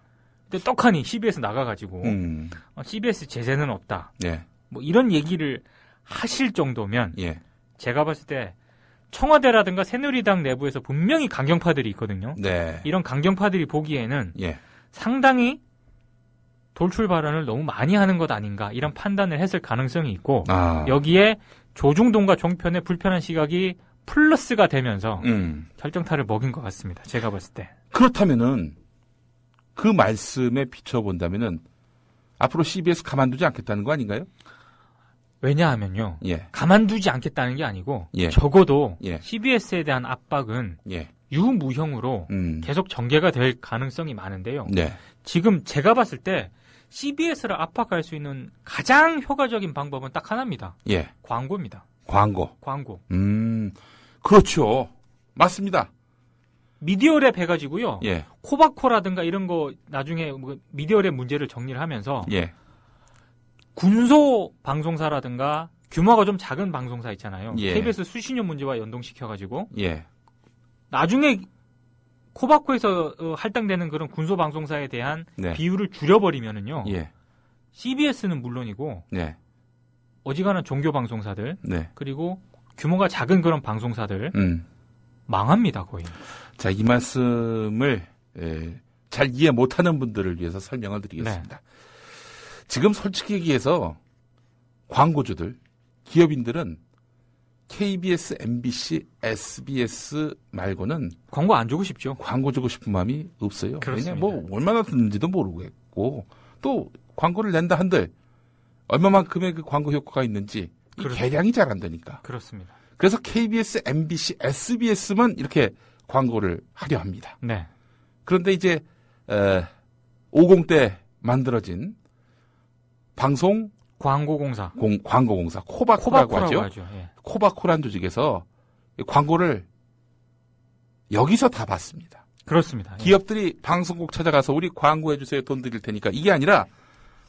근데 떡하니 CBS 나가가지고 CBS 제재는 없다. 뭐 이런 얘기를 하실 정도면 제가 봤을 때 청와대라든가 새누리당 내부에서 분명히 강경파들이 있거든요. 이런 강경파들이 보기에는 상당히 돌출 발언을 너무 많이 하는 것 아닌가 이런 판단을 했을 가능성이 있고 여기에 조중동과 종편의 불편한 시각이 플러스가 되면서 결정타를 먹인 것 같습니다. 제가 봤을 때. 그렇다면은 그 말씀에 비춰본다면은 앞으로 CBS 가만두지 않겠다는 거 아닌가요? 왜냐하면요. 가만두지 않겠다는 게 아니고 적어도 CBS에 대한 압박은 유무형으로 계속 전개가 될 가능성이 많은데요. 지금 제가 봤을 때 CBS를 압박할 수 있는 가장 효과적인 방법은 딱 하나입니다. 광고입니다. 광고. 그렇죠. 맞습니다. 미디어랩 해가지고요. 코바코라든가 이런 거 나중에 미디어랩 문제를 정리를 하면서 군소 방송사라든가 규모가 좀 작은 방송사 있잖아요. KBS 수신료 문제와 연동시켜가지고 나중에 코바코에서 할당되는 그런 군소 방송사에 대한 비율을 줄여버리면은요. CBS는 물론이고 어지간한 종교 방송사들 그리고 규모가 작은 그런 방송사들 망합니다 거의. 자, 이 말씀을 잘 이해 못하는 분들을 위해서 설명을 드리겠습니다. 지금 솔직히 얘기해서 광고주들, 기업인들은 KBS, MBC, SBS 말고는 광고 안 주고 싶죠. 광고 주고 싶은 마음이 없어요. 그렇습니다. 왜냐 뭐 얼마나 듣는지도 모르겠고 또 광고를 낸다 한들 얼마만큼의 그 광고 효과가 있는지 이 계량이 잘 안 되니까. 그렇습니다. 그래서 KBS, MBC, SBS만 이렇게 광고를 하려 합니다. 그런데 이제 50대 만들어진 방송 광고공사, 광고공사 코바코라고 하죠. 코바코란 조직에서 광고를 여기서 다 받습니다. 그렇습니다. 기업들이 방송국 찾아가서 우리 광고해 주세요, 돈 드릴 테니까 이게 아니라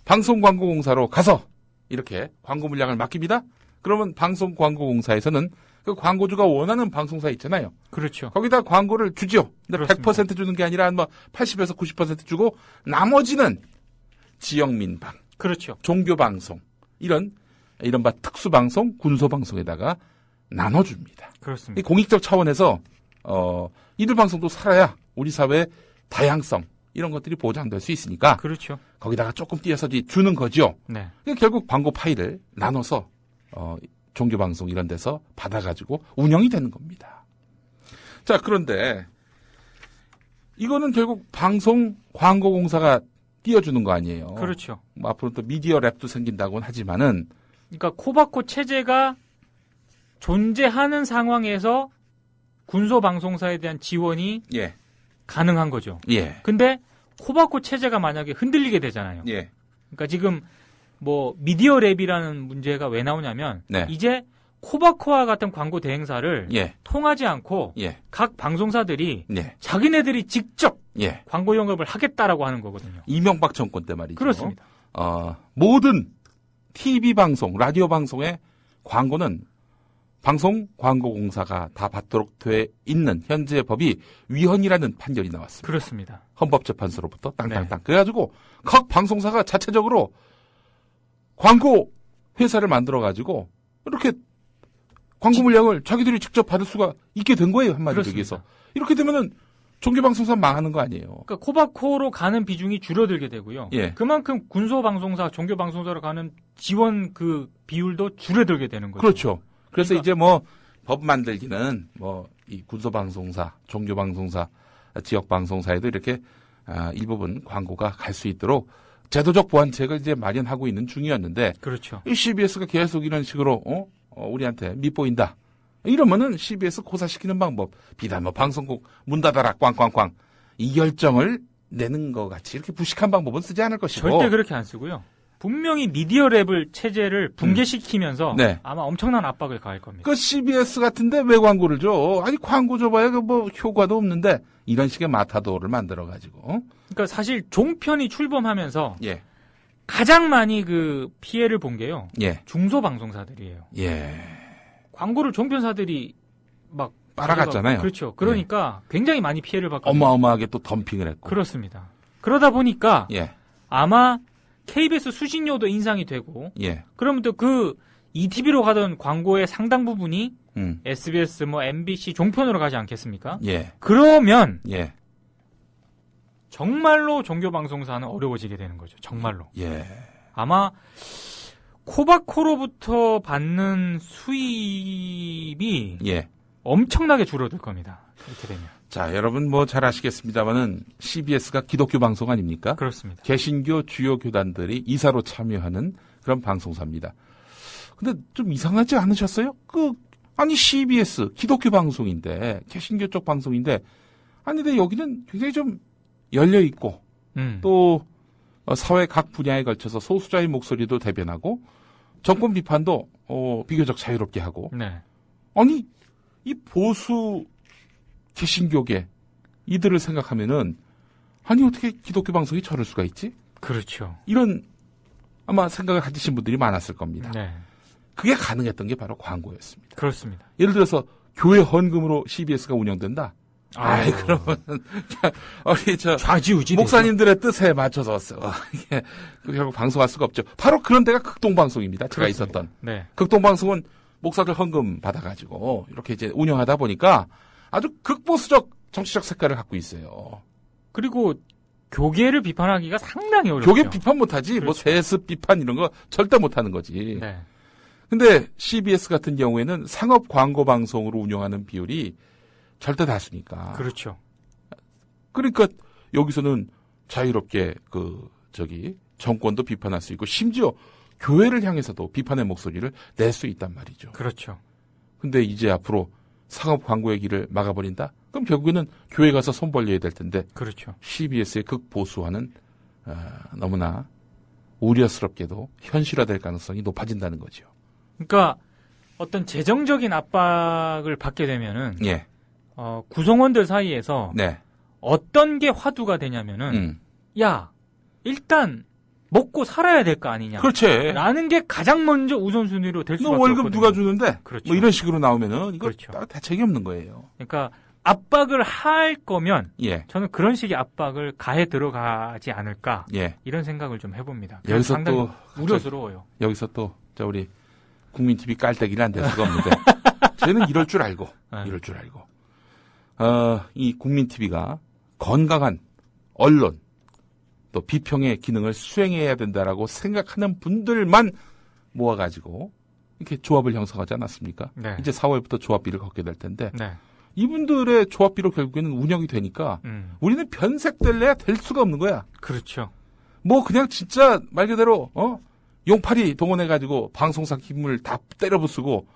방송광고공사로 가서 이렇게 광고 물량을 맡깁니다. 그러면 방송광고공사에서는 그 광고주가 원하는 방송사 있잖아요. 그렇죠. 거기다 광고를 주죠. 근데 100% 주는 게 아니라 한 80에서 90% 주고 나머지는 지역민방, 그렇죠. 종교방송, 이른바 특수방송, 군소방송에다가 나눠줍니다. 그렇습니다. 이 공익적 차원에서 이들 방송도 살아야 우리 사회의 다양성 이런 것들이 보장될 수 있으니까 그렇죠. 거기다가 조금 띄어서 주는 거죠. 네. 결국 광고 파일을 나눠서 종교방송 이런 데서 받아가지고 운영이 되는 겁니다. 자, 그런데 이거는 결국 방송 광고공사가 띄워주는 거 아니에요. 그렇죠. 뭐 앞으로 또 미디어 랩도 생긴다고는 하지만은 그러니까 코바코 체제가 존재하는 상황에서 군소방송사에 대한 지원이 예. 가능한 거죠. 예. 근데 코바코 체제가 만약에 흔들리게 되잖아요. 예. 그러니까 지금 뭐 미디어 랩이라는 문제가 왜 나오냐면 네. 이제 코바코와 같은 광고 대행사를 예. 통하지 않고 예. 각 방송사들이 예. 자기네들이 직접 예. 광고 영업을 하겠다라고 하는 거거든요. 이명박 정권 때 말이죠. 그렇습니다. 모든 TV 방송, 라디오 방송의 광고는 방송 광고공사가 다 받도록 돼 있는 현재 법이 위헌이라는 판결이 나왔습니다. 그렇습니다. 헌법재판소로부터 땅땅땅. 네. 그래가지고 각 방송사가 자체적으로 광고 회사를 만들어가지고 이렇게 광고 물량을 자기들이 직접 받을 수가 있게 된 거예요. 한마디로 얘기해서. 이렇게 되면은 종교방송사 망하는 거 아니에요. 그러니까 코바코로 가는 비중이 줄어들게 되고요. 예. 그만큼 군소방송사, 종교방송사로 가는 지원 그 비율도 줄어들게 되는 거죠. 그렇죠. 그래서 이제 뭐 법 만들기는 뭐 이 군소방송사, 종교방송사, 지역방송사에도 이렇게 일부분 광고가 갈 수 있도록 제도적 보완책을 이제 마련하고 있는 중이었는데. 그렇죠. 이 CBS가 계속 이런 식으로 우리한테 밉보인다. 이러면은 CBS 고사시키는 방법, 비단 뭐 방송국 문 닫아라 꽝꽝꽝 이 결정을 내는 것 같이 이렇게 부식한 방법은 쓰지 않을 것이고. 절대 그렇게 안 쓰고요. 분명히 미디어 랩을 체제를 붕괴시키면서 네. 아마 엄청난 압박을 가할 겁니다. 그 CBS 같은데 왜 광고를 줘? 아니 광고 줘봐야 뭐 효과도 없는데 이런 식의 마타도를 만들어 가지고. 그러니까 사실 종편이 출범하면서 예. 가장 많이 그 피해를 본 게요. 예. 중소방송사들이에요. 예. 광고를 종편사들이 막 빨아갔잖아요. 그렇죠. 그러니까 굉장히 많이 피해를 받고 어마어마하게 또 덤핑을 했고. 그렇습니다. 그러다 보니까 예. 아마 KBS 수신료도 인상이 되고 예. 그러면 또 그 ETV로 가던 광고의 상당 부분이 SBS, 뭐 MBC 종편으로 가지 않겠습니까? 예. 그러면 예. 정말로 종교방송사는 어려워지게 되는 거죠. 정말로. 예. 아마 코바코로부터 받는 수입이 예. 엄청나게 줄어들 겁니다. 이렇게 되면. 자, 여러분 뭐 잘 아시겠습니다만은 CBS가 기독교 방송 아닙니까? 그렇습니다. 개신교 주요 교단들이 이사로 참여하는 그런 방송사입니다. 근데 좀 이상하지 않으셨어요? 아니 CBS 기독교 방송인데 개신교 쪽 방송인데 아니 근데 여기는 굉장히 좀 열려 있고 또 사회 각 분야에 걸쳐서 소수자의 목소리도 대변하고 정권 비판도 비교적 자유롭게 하고. 네. 아니 이 보수 개신교계 이들을 생각하면은 아니 어떻게 기독교 방송이 저럴 수가 있지? 그렇죠. 이런 아마 생각을 가지신 분들이 많았을 겁니다. 네. 그게 가능했던 게 바로 광고였습니다. 그렇습니다. 예를 들어서 교회 헌금으로 CBS가 운영된다. 아이 그러면 우리 좌지우지 목사님들의 뜻에 맞춰서 이게 결국 방송할 수가 없죠. 바로 그런 데가 극동방송입니다. 제가 그렇습니다. 있었던 네. 극동방송은 목사들 헌금 받아가지고 이렇게 이제 운영하다 보니까 아주 극보수적 정치적 색깔을 갖고 있어요. 그리고 교계를 비판하기가 상당히 어렵죠. 교계 비판 못하지. 그렇죠. 뭐 세습 비판 이런 거 절대 못하는 거지. 네. 근데 CBS 같은 경우에는 상업 광고 방송으로 운영하는 비율이 절대 다수니까. 그렇죠. 그러니까 여기서는 자유롭게 정권도 비판할 수 있고 심지어 교회를 향해서도 비판의 목소리를 낼 수 있단 말이죠. 그렇죠. 근데 이제 앞으로 상업 광고의 길을 막아버린다? 그럼 결국에는 교회 가서 손 벌려야 될 텐데. 그렇죠. CBS의 극보수화는 너무나 우려스럽게도 현실화될 가능성이 높아진다는 거죠. 그러니까 어떤 재정적인 압박을 받게 되면은 예. 구성원들 사이에서 네. 어떤 게 화두가 되냐면은 야 일단 먹고 살아야 될 거 아니냐. 그렇지. 라는 게 가장 먼저 우선순위로 될 수밖에 너 월급 없거든요. 누가 주는데? 그렇죠. 뭐 이런 식으로 나오면은 이거 그렇죠. 대책이 없는 거예요. 그러니까 압박을 할 거면 예. 저는 그런 식의 압박을 가해 들어가지 않을까 예. 이런 생각을 좀 해봅니다. 여기서 또 우려스러워요. 여기서 또 우리 국민 TV 깔때기는 안 될 수가 없는데 저는 이럴 줄 알고 이 국민 TV가 건강한 언론 또 비평의 기능을 수행해야 된다라고 생각하는 분들만 모아가지고 이렇게 조합을 형성하지 않았습니까? 네. 이제 4월부터 조합비를 걷게 될 텐데 네. 이분들의 조합비로 결국에는 운영이 되니까 우리는 변색될래야 될 수가 없는 거야. 그렇죠. 뭐 그냥 진짜 말 그대로 용팔이 동원해가지고 방송사 기물을 다 때려 부수고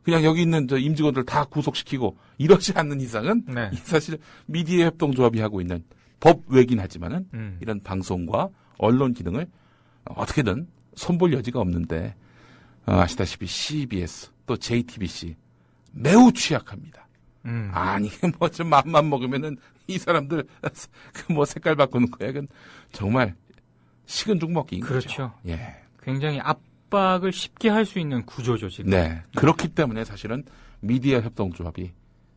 그냥 여기 있는 저 임직원들 다 구속시키고 이러지 않는 이상은 네. 사실 미디어 협동조합이 하고 있는 법 외긴 하지만은 이런 방송과 언론 기능을 어떻게든 손볼 여지가 없는데 아시다시피 CBS 또 JTBC 매우 취약합니다. 아니 뭐 좀 맘만 먹으면은 이 사람들 뭐 색깔 바꾸는 거야. 그건 정말 식은 죽 먹기인 그렇죠. 거죠. 예. 굉장히 압박을 쉽게 할 수 있는 구조죠 지금. 네. 그렇기 때문에 사실은 미디어 협동조합이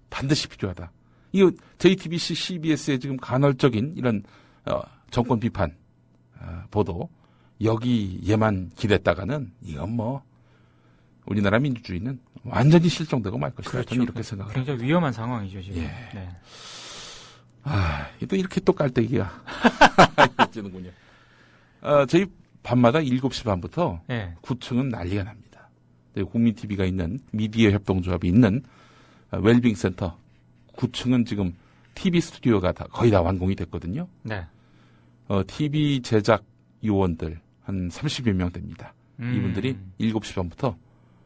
반드시 필요하다. 이 JTBC, CBS의 지금 간헐적인 이런 정권 비판 보도 여기에만 기댔다가는 이건 뭐 우리나라 민주주의는 완전히 실종되고 말 것이다. 그렇죠. 저는 이렇게 생각을 합니다. 굉장히 위험한 상황이죠 지금. 예. 네. 또 이렇게 또 깔때기가 이어지는군요. 저희 밤마다 7시 반부터 네. 9층은 난리가 납니다. 국민TV가 있는 미디어 협동조합이 있는 웰빙센터 9층은 지금 TV 스튜디오가 거의 다 완공이 됐거든요. 네. TV 제작 요원들 한 30여 명 됩니다. 이분들이 7시 반부터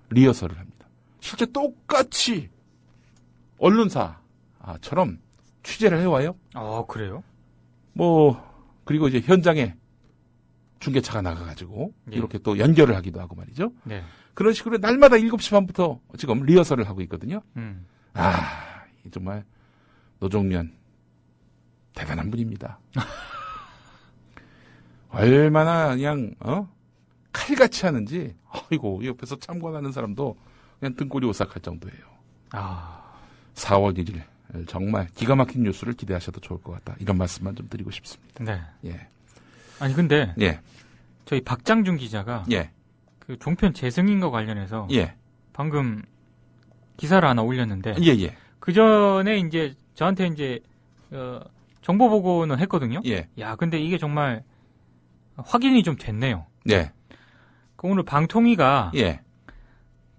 리허설을 합니다. 실제 똑같이 언론사처럼 취재를 해와요. 그래요? 그리고 이제 현장에 중계차가 나가가지고 예. 이렇게 또 연결을 하기도 하고 말이죠. 네. 그런 식으로 날마다 7시 반부터 지금 리허설을 하고 있거든요. 정말 노종면 대단한 분입니다. 얼마나 그냥 칼같이 하는지 아이고 옆에서 참관하는 사람도 그냥 등골이 오싹할 정도예요. 4월 1일 정말 기가 막힌 뉴스를 기대하셔도 좋을 것 같다. 이런 말씀만 좀 드리고 싶습니다. 네. 예. 아니 근데 예. 저희 박장준 기자가 예. 그 종편 재승인과 관련해서 예. 방금 기사를 하나 올렸는데 예. 그 전에 이제 저한테 이제 정보 보고는 했거든요. 예. 야, 근데 이게 정말 확인이 좀 됐네요. 예. 그 오늘 방통위가 예.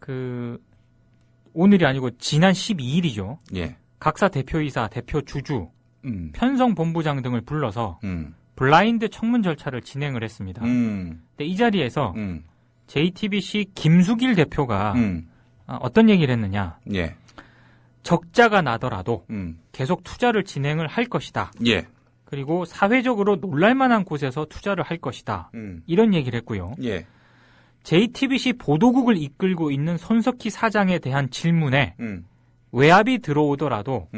그 오늘이 아니고 지난 12일이죠. 예. 각사 대표이사, 대표 주주, 편성 본부장 등을 불러서 블라인드 청문 절차를 진행을 했습니다. 근데 이 자리에서 JTBC 김수길 대표가 어떤 얘기를 했느냐? 예. 적자가 나더라도 계속 투자를 진행을 할 것이다. 예. 그리고 사회적으로 놀랄만한 곳에서 투자를 할 것이다. 이런 얘기를 했고요. 예. JTBC 보도국을 이끌고 있는 손석희 사장에 대한 질문에 외압이 들어오더라도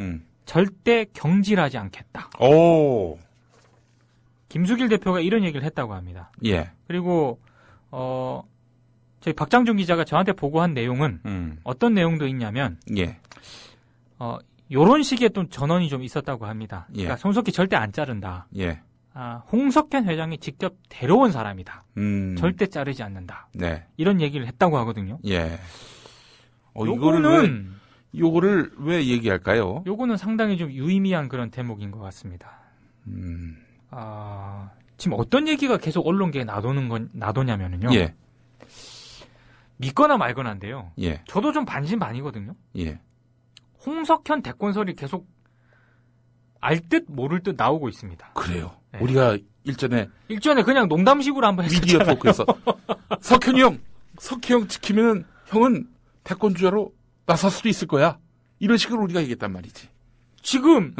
절대 경질하지 않겠다. 오. 김수길 대표가 이런 얘기를 했다고 합니다. 예. 그리고 저희 박장준 기자가 저한테 보고한 내용은 어떤 내용도 있냐면 예. 요런 식의 또 전언이 좀 있었다고 합니다. 예. 그러니까 손석희 절대 안 자른다. 예. 홍석현 회장이 직접 데려온 사람이다. 절대 자르지 않는다. 네. 이런 얘기를 했다고 하거든요. 예. 요거는 요거를 왜 얘기할까요? 요거는 상당히 좀 유의미한 그런 대목인 것 같습니다. 지금 어떤 얘기가 계속 언론계에 나도냐면요. 예. 믿거나 말거나인데요. 예. 저도 좀 반신반의거든요. 예. 홍석현 대권설이 계속 알 듯 모를 듯 나오고 있습니다. 그래요. 네. 우리가 일전에 그냥 농담식으로 한번 미디어 했었잖아요. 토크에서 석현이 형 지키면은 형은 대권주자로 나설 수도 있을 거야. 이런 식으로 우리가 얘기했단 말이지. 지금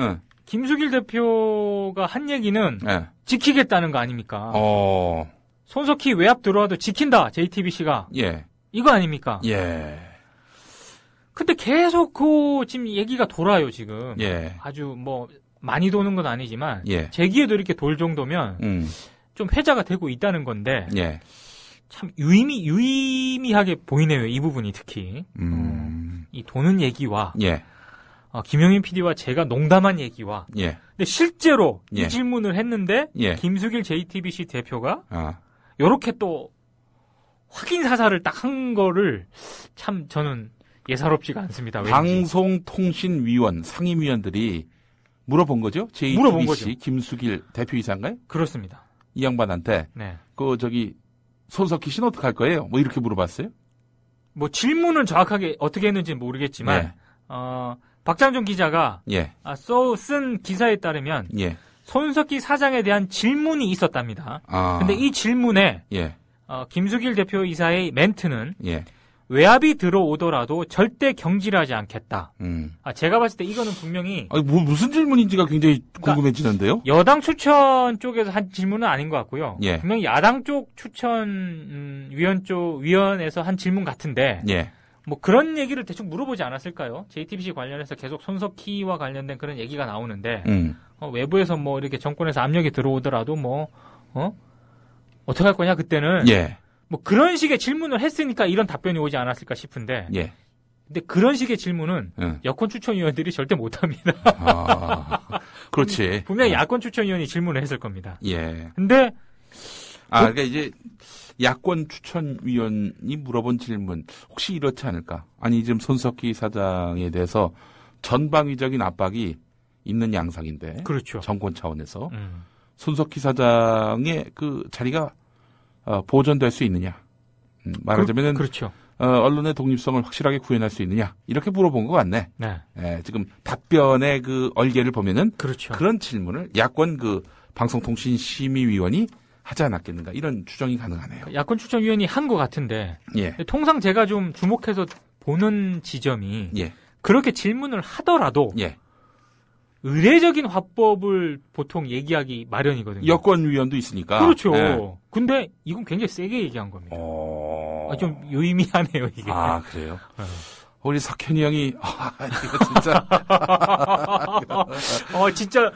김수길 대표가 한 얘기는 지키겠다는 거 아닙니까? 손석희 외압 들어와도 지킨다. JTBC가. 예. 이거 아닙니까? 예. 근데 계속 지금 얘기가 돌아요, 지금. 예. 아주 많이 도는 건 아니지만 예. 제 귀에도 이렇게 돌 정도면 좀 회자가 되고 있다는 건데 예. 참 유의미하게 보이네요. 이 부분이 특히 이 도는 얘기와 예. 김용민 PD와 제가 농담한 얘기와 예. 근데 실제로 예. 이 질문을 했는데 예. 김수길 JTBC 대표가 요렇게 또 확인 사살을 딱 한 거를 참 저는 예사롭지가 않습니다. 왠지. 방송통신위원 상임위원들이 물어본 거죠? JTBC 물어본 거죠. 김수길 대표이사인가요? 그렇습니다. 이 양반한테 네. 손석희 씨는 어떡할 거예요? 뭐 이렇게 물어봤어요? 뭐 질문은 정확하게 어떻게 했는지는 모르겠지만 예. 박장준 기자가 예. 쓴 기사에 따르면 예. 손석희 사장에 대한 질문이 있었답니다. 아. 근데 이 질문에 예. 김수길 대표이사의 멘트는 예. 외압이 들어오더라도 절대 경질하지 않겠다. 제가 봤을 때 이거는 분명히 무슨 질문인지가 굉장히 궁금해지는데요. 여당 추천 쪽에서 한 질문은 아닌 것 같고요. 예. 분명히 야당 쪽 추천 위원에서 한 질문 같은데 예. 뭐 그런 얘기를 대충 물어보지 않았을까요? JTBC 관련해서 계속 손석희와 관련된 그런 얘기가 나오는데 외부에서 뭐 이렇게 정권에서 압력이 들어오더라도 어떻게 할 거냐 그때는 예. 뭐 그런 식의 질문을 했으니까 이런 답변이 오지 않았을까 싶은데 예. 근데 그런 식의 질문은 여권 추천위원들이 절대 못합니다. 그렇지. 분명히 야권 추천위원이 질문을 했을 겁니다. 예. 근데 그러니까 이제 야권 추천위원이 물어본 질문 혹시 이렇지 않을까? 아니 지금 손석희 사장에 대해서 전방위적인 압박이 있는 양상인데, 그렇죠. 정권 차원에서 손석희 사장의 그 자리가 보존될 수 있느냐? 말하자면은 그렇죠. 언론의 독립성을 확실하게 구현할 수 있느냐? 이렇게 물어본 것 같네. 네. 예, 지금 답변의 그 얼개를 보면은 그렇죠. 그런 질문을 야권 방송통신심의위원이 하지 않았겠는가 이런 추정이 가능하네요. 야권 추천위원이 한 것 같은데 예. 통상 제가 좀 주목해서 보는 지점이 예. 그렇게 질문을 하더라도 예. 의례적인 화법을 보통 얘기하기 마련이거든요. 여권위원도 있으니까. 그렇죠. 예. 근데 이건 굉장히 세게 얘기한 겁니다. 좀 유의미하네요, 이게. 아, 그래요? 우리 석현이 형이, 이거 진짜. 진짜,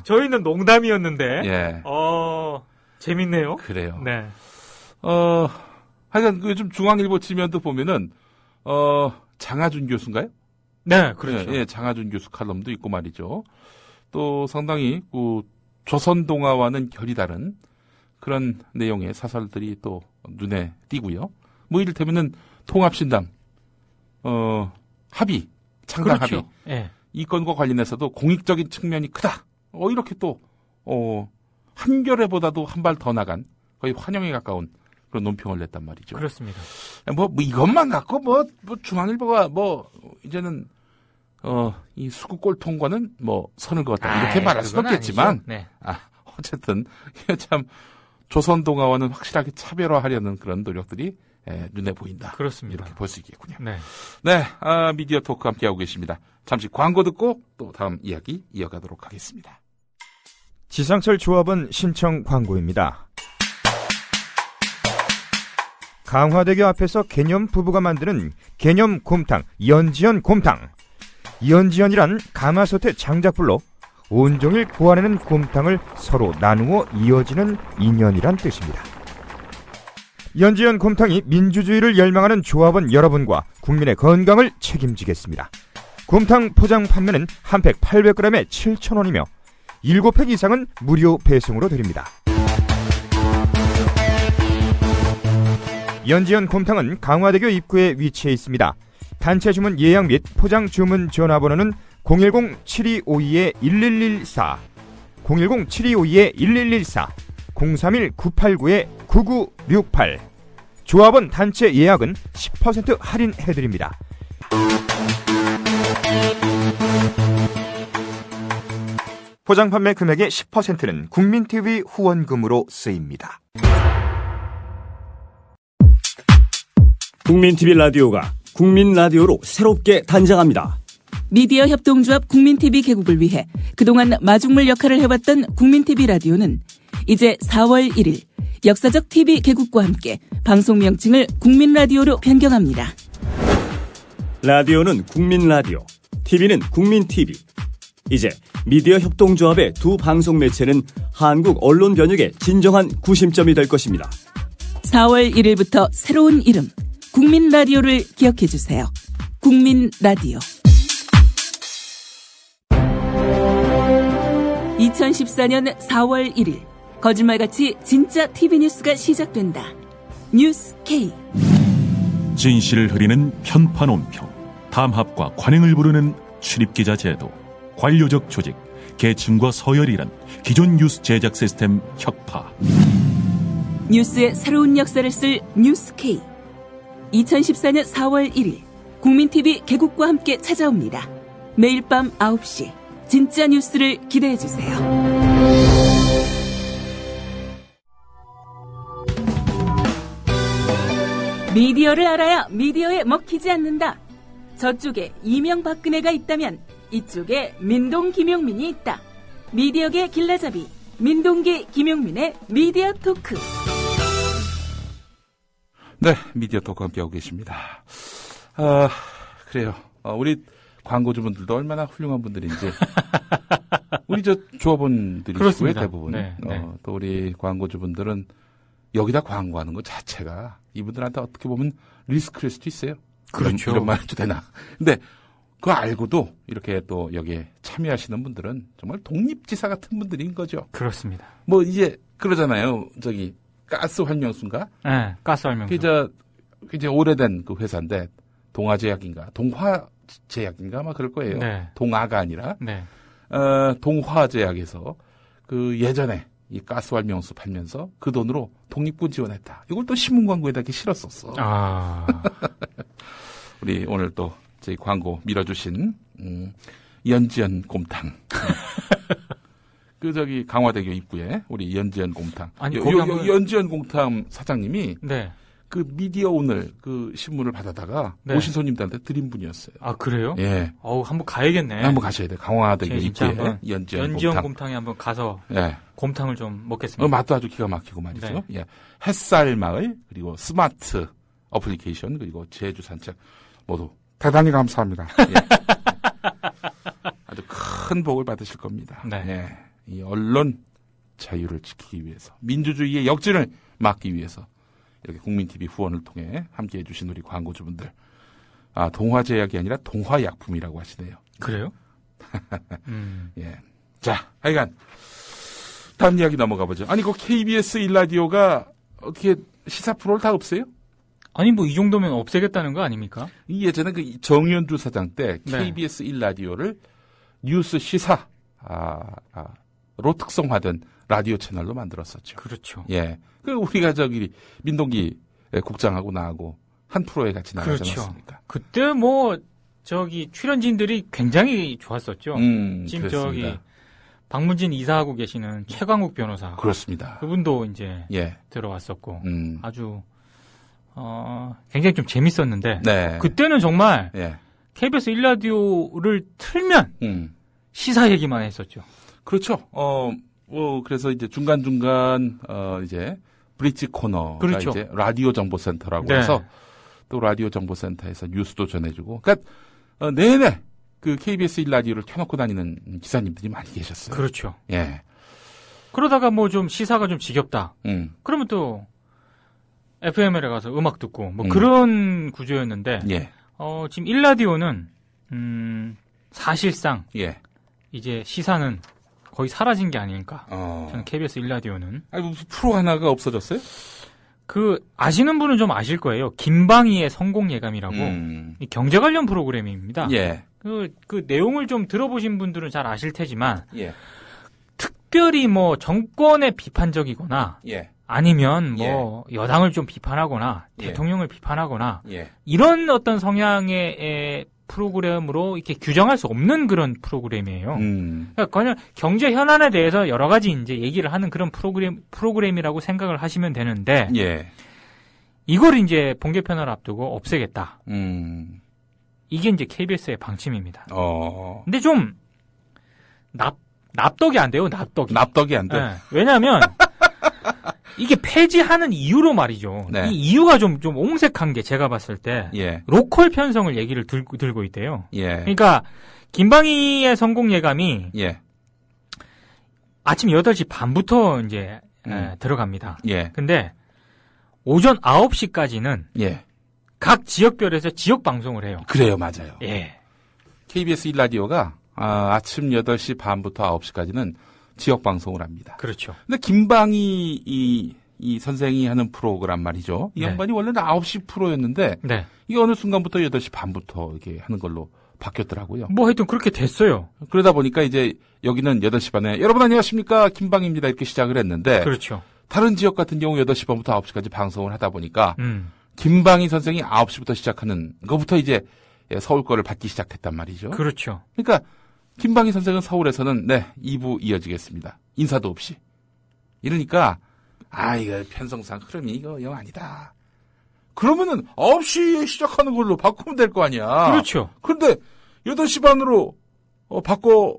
저희는 농담이었는데. 예. 재밌네요. 그래요. 네. 하여간 요즘 중앙일보 지면도 보면은, 장하준 교수인가요? 네, 그렇죠. 예, 장하준 교수 칼럼도 있고 말이죠. 또 상당히 조선동아와는 결이 다른 그런 내용의 사설들이 또 눈에 띄고요. 뭐 이를테면은 통합신당 합의, 창당 그렇죠. 합의. 예. 이 건과 관련해서도 공익적인 측면이 크다. 이렇게 또 한겨레보다도 한 발 더 나간 거의 환영에 가까운 그런 논평을 냈단 말이죠. 그렇습니다. 뭐 이것만 갖고 뭐 중앙일보가 이제는 이 수구 꼴통과는 선을 그었다 이렇게 말할 수는 없겠지만, 네. 어쨌든 참 조선동아와는 확실하게 차별화하려는 그런 노력들이 눈에 보인다. 그렇습니다. 이렇게 볼 수 있겠군요. 네. 네, 미디어 토크 함께하고 계십니다. 잠시 광고 듣고 또 다음 이야기 이어가도록 하겠습니다. 지상철 조합원 신청 광고입니다. 강화대교 앞에서 개념 부부가 만드는 개념 곰탕 연지연 곰탕. 연지연이란 가마솥의 장작불로 온종일 구워내는 곰탕을 서로 나누어 이어지는 인연이란 뜻입니다. 연지연 곰탕이 민주주의를 열망하는 조합원 여러분과 국민의 건강을 책임지겠습니다. 곰탕 포장 판매는 한 팩 800g에 7,000원이며 7팩 이상은 무료 배송으로 드립니다. 연지연 곰탕은 강화대교 입구에 위치해 있습니다. 단체 주문 예약 및 포장 주문 전화번호는 010-7252-1114, 010-7252-1114, 031-989-9968. 조합원 단체 예약은 10% 할인해드립니다. 포장 판매 금액의 10%는 국민TV 후원금으로 쓰입니다. 국민TV 라디오가 국민라디오로 새롭게 단장합니다. 미디어 협동조합 국민TV 개국을 위해 그동안 마중물 역할을 해왔던 국민TV 라디오는 이제 4월 1일 역사적 TV 개국과 함께 방송 명칭을 국민라디오로 변경합니다. 라디오는 국민라디오, TV는 국민TV. 이제 미디어 협동조합의 두 방송 매체는 한국 언론 변혁의 진정한 구심점이 될 것입니다. 4월 1일부터 새로운 이름 국민라디오를 기억해주세요. 국민라디오. 2014년 4월 1일 거짓말같이 진짜 TV 뉴스가 시작된다. 뉴스 K. 진실을 흐리는 편파 논평, 담합과 관행을 부르는 출입기자 제도, 관료적 조직, 계층과 서열이란 기존 뉴스 제작 시스템 혁파. 뉴스의 새로운 역사를 쓸 뉴스 K. 2014년 4월 1일 국민TV 개국과 함께 찾아옵니다. 매일 밤 9시 진짜 뉴스를 기대해주세요. 미디어를 알아야 미디어에 먹히지 않는다. 저쪽에 이명박근혜가 있다면 이쪽에 민동 김용민이 있다. 미디어계 길라잡이 민동기 김용민의 미디어 토크. 네, 미디어 토크 함께하고 계십니다. 그래요. 우리 광고주분들도 얼마나 훌륭한 분들인지. 우리 조합원들이시고요, 대부분. 네, 네. 또 우리 광고주분들은 여기다 광고하는 것 자체가 이분들한테 어떻게 보면 리스크일 수도 있어요. 그렇죠. 이런 말 해도 되나. 근데 그거 알고도 이렇게 또 여기에 참여하시는 분들은 정말 독립지사 같은 분들인 거죠. 그렇습니다. 뭐 이제 그러잖아요. 가스 활명수인가? 네, 가스 활명수. 이제 오래된 그 회사인데 동화제약인가? 동화제약인가? 아마 그럴 거예요. 네. 동아가 아니라. 네. 동화제약에서 그 예전에 이 가스 활명수 팔면서 그 돈으로 독립군 지원했다. 이걸 또 신문 광고에다 이렇게 실었었어. 우리 오늘 또 저희 광고 밀어주신 연지연 곰탕. 강화대교 입구에 우리 연지연 곰탕. 아니 연지연 곰탕 사장님이 네. 그 미디어 오늘 그 신문을 받아다가 네. 오신 손님들한테 드린 분이었어요. 아 그래요? 예. 한번 가야겠네. 한번 가셔야 돼. 강화대교 입구에 연지연 곰탕에 한번 가서 예. 곰탕을 좀 먹겠습니다. 맛도 아주 기가 막히고 말이죠. 네. 예. 햇살 마을 그리고 스마트 어플리케이션 그리고 제주 산책 모두 대단히 감사합니다. 예. 아주 큰 복을 받으실 겁니다. 네. 예. 이 언론 자유를 지키기 위해서 민주주의의 역진을 막기 위해서 이렇게 국민TV 후원을 통해 함께해 주신 우리 광고주분들. 동화제약이 아니라 동화약품이라고 하시네요. 그래요? 예. 자, 하여간 다음 이야기 넘어가 보죠. 아니, 그 KBS 1라디오가 어떻게 시사 프로를 다 없애요? 아니, 뭐 이 정도면 없애겠다는 거 아닙니까? 예전에 그 정현주 사장 때 네. KBS 1라디오를 뉴스 시사로 특성화된 라디오 채널로 만들었었죠. 그렇죠. 예. 그 우리가 민동기 국장하고 나하고 한 프로에 같이 나가지 그렇죠. 않았습니까? 그때 출연진들이 굉장히 좋았었죠. 지금 그렇습니다. 박문진 이사하고 계시는 최광욱 변호사. 그렇습니다. 그분도 이제 예. 들어왔었고 아주 굉장히 좀 재밌었는데 네. 그때는 정말 예. KBS 1라디오를 틀면 시사 얘기만 했었죠. 그렇죠. 그래서 이제 중간중간, 이제, 브릿지 코너가 그렇죠. 이제 라디오 정보센터라고 네. 해서 또 라디오 정보센터에서 뉴스도 전해주고. 그러니까, 내내 그 KBS 1라디오를 켜놓고 다니는 기사님들이 많이 계셨어요. 그렇죠. 예. 그러다가 좀 시사가 좀 지겹다. 그러면 또 FM에 가서 음악 듣고 그런 구조였는데. 예. 지금 1라디오는, 사실상. 예. 이제 시사는 거의 사라진 게 아닐까. 저는 KBS 1라디오는. 아니, 무슨 프로 하나가 없어졌어요? 아시는 분은 좀 아실 거예요. 김방희의 성공 예감이라고. 이 경제 관련 프로그램입니다. 예. 그 내용을 좀 들어보신 분들은 잘 아실 테지만. 예. 특별히 정권에 비판적이거나. 예. 아니면 여당을 좀 비판하거나. 예. 대통령을 비판하거나. 예. 이런 어떤 성향의 프로그램으로 이렇게 규정할 수 없는 그런 프로그램이에요. 그러니까 그냥 경제 현안에 대해서 여러 가지 이제 얘기를 하는 그런 프로그램이라고 생각을 하시면 되는데, 예. 이걸 이제 본개 편을 앞두고 없애겠다. 이게 이제 KBS의 방침입니다. 근데 좀 납득이 안 돼요. 납득이 안 돼. 네. 왜냐하면 이게 폐지하는 이유로 말이죠. 네. 이 이유가 좀 옹색한 게 제가 봤을 때 예. 로컬 편성을 얘기를 들고 있대요. 예. 그러니까 김방희의 성공 예감이 예. 아침 8시 반부터 이제 들어갑니다. 예. 근데 오전 9시까지는 예. 각 지역별에서 지역 방송을 해요. 그래요, 맞아요. 예. KBS 1라디오가 아침 8시 반부터 9시까지는 지역 방송을 합니다. 그렇죠. 근데 김방희 이 선생이 하는 프로그램 말이죠. 이 양반이 원래는 9시 프로였는데 이게 어느 순간부터 8시 반부터 이렇게 하는 걸로 바뀌었더라고요. 뭐 하여튼 그렇게 됐어요. 그러다 보니까 이제 여기는 8시 반에 여러분 안녕하십니까? 김방희입니다. 이렇게 시작을 했는데 그렇죠. 다른 지역 같은 경우 8시 반부터 9시까지 방송을 하다 보니까 김방희 선생이 9시부터 시작하는 것부터 이제 서울 거를 받기 시작했단 말이죠. 그렇죠. 그러니까 김방희 선생은 서울에서는 2부 이어지겠습니다. 인사도 없이. 이러니까 이거 편성상 흐름이 이거 영 아니다. 그러면은 9시에 시작하는 걸로 바꾸면 될 거 아니야. 그렇죠. 그런데 8시 반으로 바꿔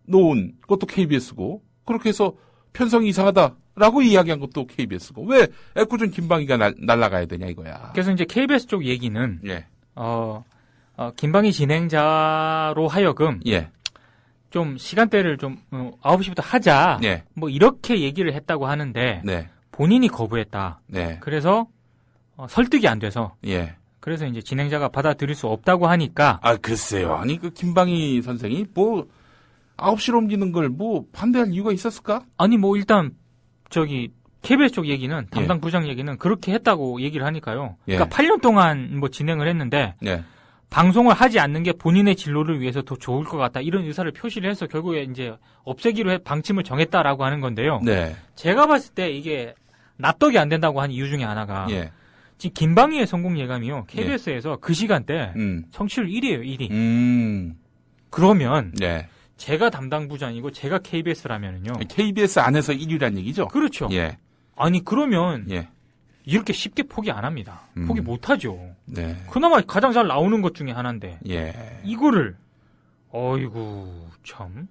놓은 것도 KBS고 그렇게 해서 편성이 이상하다라고 이야기한 것도 KBS고 왜 애꿎은 김방희가 날아가야 되냐 이거야. 그래서 이제 KBS 쪽 얘기는 김방희 진행자로 하여금 좀 시간대를 좀 9시부터 하자. 뭐 이렇게 얘기를 했다고 하는데 본인이 거부했다. 그래서 설득이 안 돼서 그래서 이제 진행자가 받아들일 수 없다고 하니까 글쎄요. 아니 그 김방희 선생이 뭐 9시로 옮기는 걸 뭐 반대할 이유가 있었을까? 아니 뭐 일단 저기 KBS 쪽 얘기는 담당 부장 얘기는 그렇게 했다고 얘기를 하니까요. 그러니까 8년 동안 뭐 진행을 했는데 방송을 하지 않는 게 본인의 진로를 위해서 더 좋을 것 같다 이런 의사를 표시를 해서 결국에 이제 없애기로 방침을 정했다라고 하는 건데요. 제가 봤을 때 이게 납득이 안 된다고 한 이유 중에 하나가 지금 김방희의 성공 예감이요. KBS에서 그 시간대 청취율 1위예요. 1위. 그러면 제가 담당 부장이고 제가 KBS라면은요. KBS 안에서 1위란 얘기죠? 그렇죠. 아니 그러면 이렇게 쉽게 포기 안 합니다. 포기 못 하죠. 그나마 가장 잘 나오는 것 중에 하나인데 이거를 어이구 참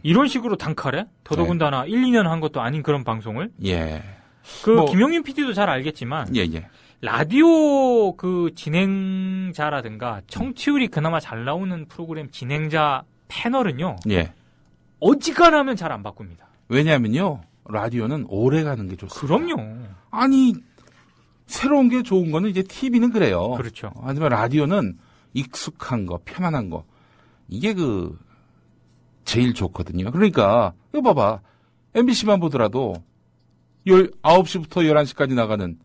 이런 식으로 단칼에 더더군다나 1, 2년 한 것도 아닌 그런 방송을 김용민 PD도 잘 알겠지만 라디오 그 진행자라든가 청취율이 그나마 잘 나오는 프로그램 진행자 패널은요. 어지간하면 잘 안 바꿉니다. 왜냐하면요. 라디오는 오래 가는 게 좋습니다. 그럼요. 아니 새로운 게 좋은 거는 이제 TV는 그래요. 그렇죠. 하지만 라디오는 익숙한 거, 편안한 거 이게 그 제일 좋거든요. 그러니까 이거 봐봐. MBC만 보더라도 9시부터 11시까지 나가는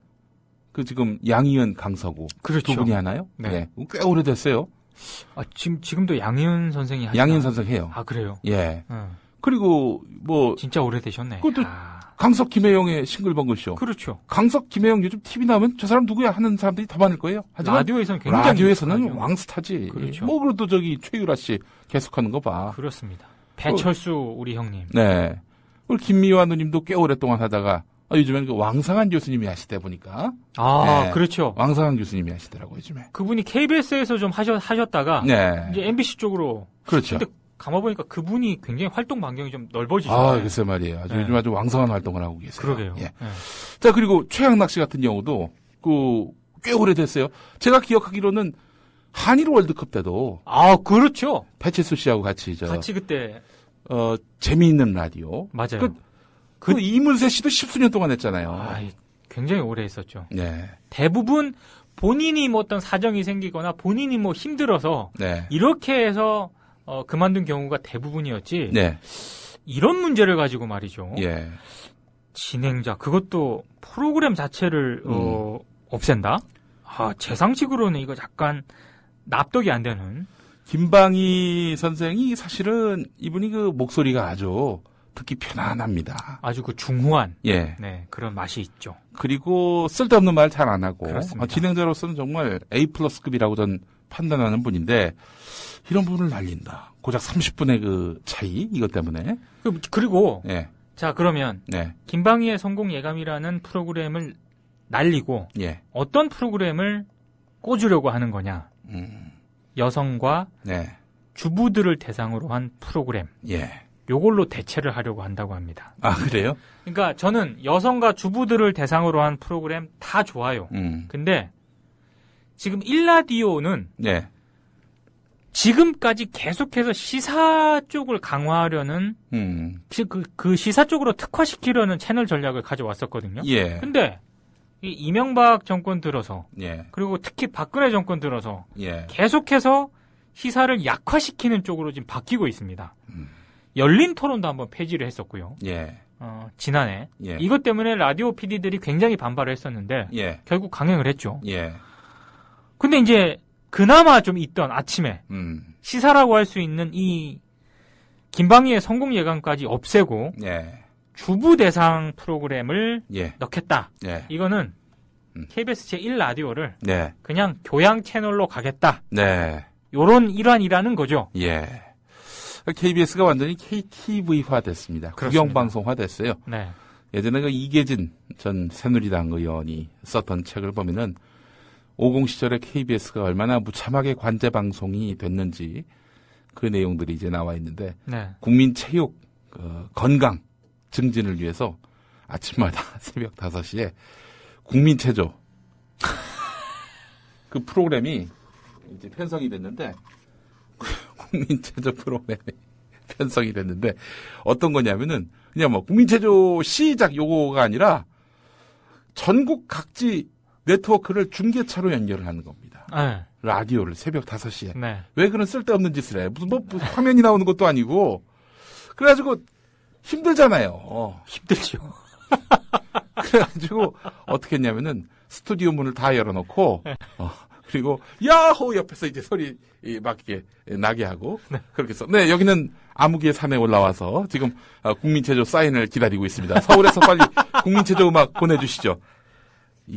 그 지금 양희은, 강서구 그렇죠. 두 분이 하나요? 꽤 오래됐어요. 지금도 양희은 선생이 하시나요? 양희은 선생 해요. 그래요? 그리고 뭐 진짜 오래되셨네. 그것도 강석 김혜영의 싱글벙글쇼. 그렇죠. 강석 김혜영 요즘 TV 나오면 저 사람 누구야 하는 사람들이 더 많을 거예요. 하지만 라디오에서는 왕스타지. 그렇죠. 뭐 그래도 저기 최유라 씨 계속하는 거 봐. 그렇습니다. 배철수 우리 형님. 우리 김미화 누님도 꽤 오랫동안 하다가 요즘에는 그 왕상한 교수님이 하시다 보니까. 그렇죠. 왕상한 교수님이 하시더라고요, 요즘에. 그분이 KBS에서 좀 하셨다가 이제 MBC 쪽으로. 그렇죠. 근데 가만보니까 그분이 굉장히 활동 반경이 좀 넓어지셨어요. 글쎄 말이에요. 요즘 아주 왕성한 활동을 하고 계세요. 그러게요. 자, 그리고 최양락 씨 같은 경우도 꽤 오래됐어요. 제가 기억하기로는 한일 월드컵 때도. 그렇죠. 배채수 씨하고 같이 그때. 재미있는 라디오. 맞아요. 그 이문세 씨도 10수년 동안 했잖아요. 굉장히 오래 했었죠. 대부분 본인이 뭐 어떤 사정이 생기거나 본인이 뭐 힘들어서 이렇게 해서 그만둔 경우가 대부분이었지. 이런 문제를 가지고 말이죠. 진행자 그것도 프로그램 자체를 없앤다? 제 상식으로는 이거 약간 납득이 안 되는. 김방희 선생이 사실은 이분이 그 목소리가 아주 듣기 편안합니다. 아주 그 중후한 그런 맛이 있죠. 그리고 쓸데없는 말 잘 안 하고 그렇습니다. 진행자로서는 정말 A+급이라고 전 판단하는 분인데 이런 부분을 날린다. 고작 30분의 그 차이 이것 때문에. 그리고 자 그러면 김방희의 성공 예감이라는 프로그램을 날리고 어떤 프로그램을 꽂으려고 하는 거냐. 여성과 주부들을 대상으로 한 프로그램. 요걸로 대체를 하려고 한다고 합니다. 그래요? 그러니까 저는 여성과 주부들을 대상으로 한 프로그램 다 좋아요. 근데 지금 일라디오는 지금까지 계속해서 시사 쪽을 강화하려는 그 시사 쪽으로 특화시키려는 채널 전략을 가져왔었거든요. 근데 이 이명박 정권 들어서 그리고 특히 박근혜 정권 들어서 계속해서 시사를 약화시키는 쪽으로 지금 바뀌고 있습니다. 열린 토론도 한번 폐지를 했었고요. 예. 지난해. 예. 이것 때문에 라디오 PD들이 굉장히 반발을 했었는데 예. 결국 강행을 했죠. 예. 근데 이제 그나마 좀 있던 아침에 시사라고 할 수 있는 이 김방희의 성공 예감까지 없애고 예. 주부 대상 프로그램을 예. 넣겠다. 예. 이거는 KBS 제1라디오를 네. 그냥 교양 채널로 가겠다. 네. 요런 일환이라는 거죠. 예. KBS가 완전히 KTV화 됐습니다. 국영방송화 됐어요. 네. 예전에 그 이계진 전 새누리당 의원이 썼던 책을 보면은 50 시절에 KBS가 얼마나 무참하게 관제방송이 됐는지 그 내용들이 이제 나와 있는데 네. 국민 체육 건강 증진을 위해서 아침마다 새벽 5시에 국민체조 그 프로그램이 이제 편성이 됐는데 국민체조 프로그램이 편성이 됐는데 어떤 거냐면은 그냥 뭐 국민체조 시작 요거가 아니라 전국 각지 네트워크를 중계차로 연결을 하는 겁니다. 네. 라디오를 새벽 5시에. 네. 왜 그런 쓸데없는 짓을 해? 무슨 뭐 화면이 나오는 것도 아니고. 그래가지고 힘들잖아요. 힘들죠. 그래가지고 어떻게 했냐면은 스튜디오 문을 다 열어놓고 그리고 야호 옆에서 이제 소리 막 이렇게 나게 하고 그렇게 해서 네 여기는 아무기의 산에 올라와서 지금 국민체조 사인을 기다리고 있습니다. 서울에서 빨리 국민체조 음악 보내주시죠.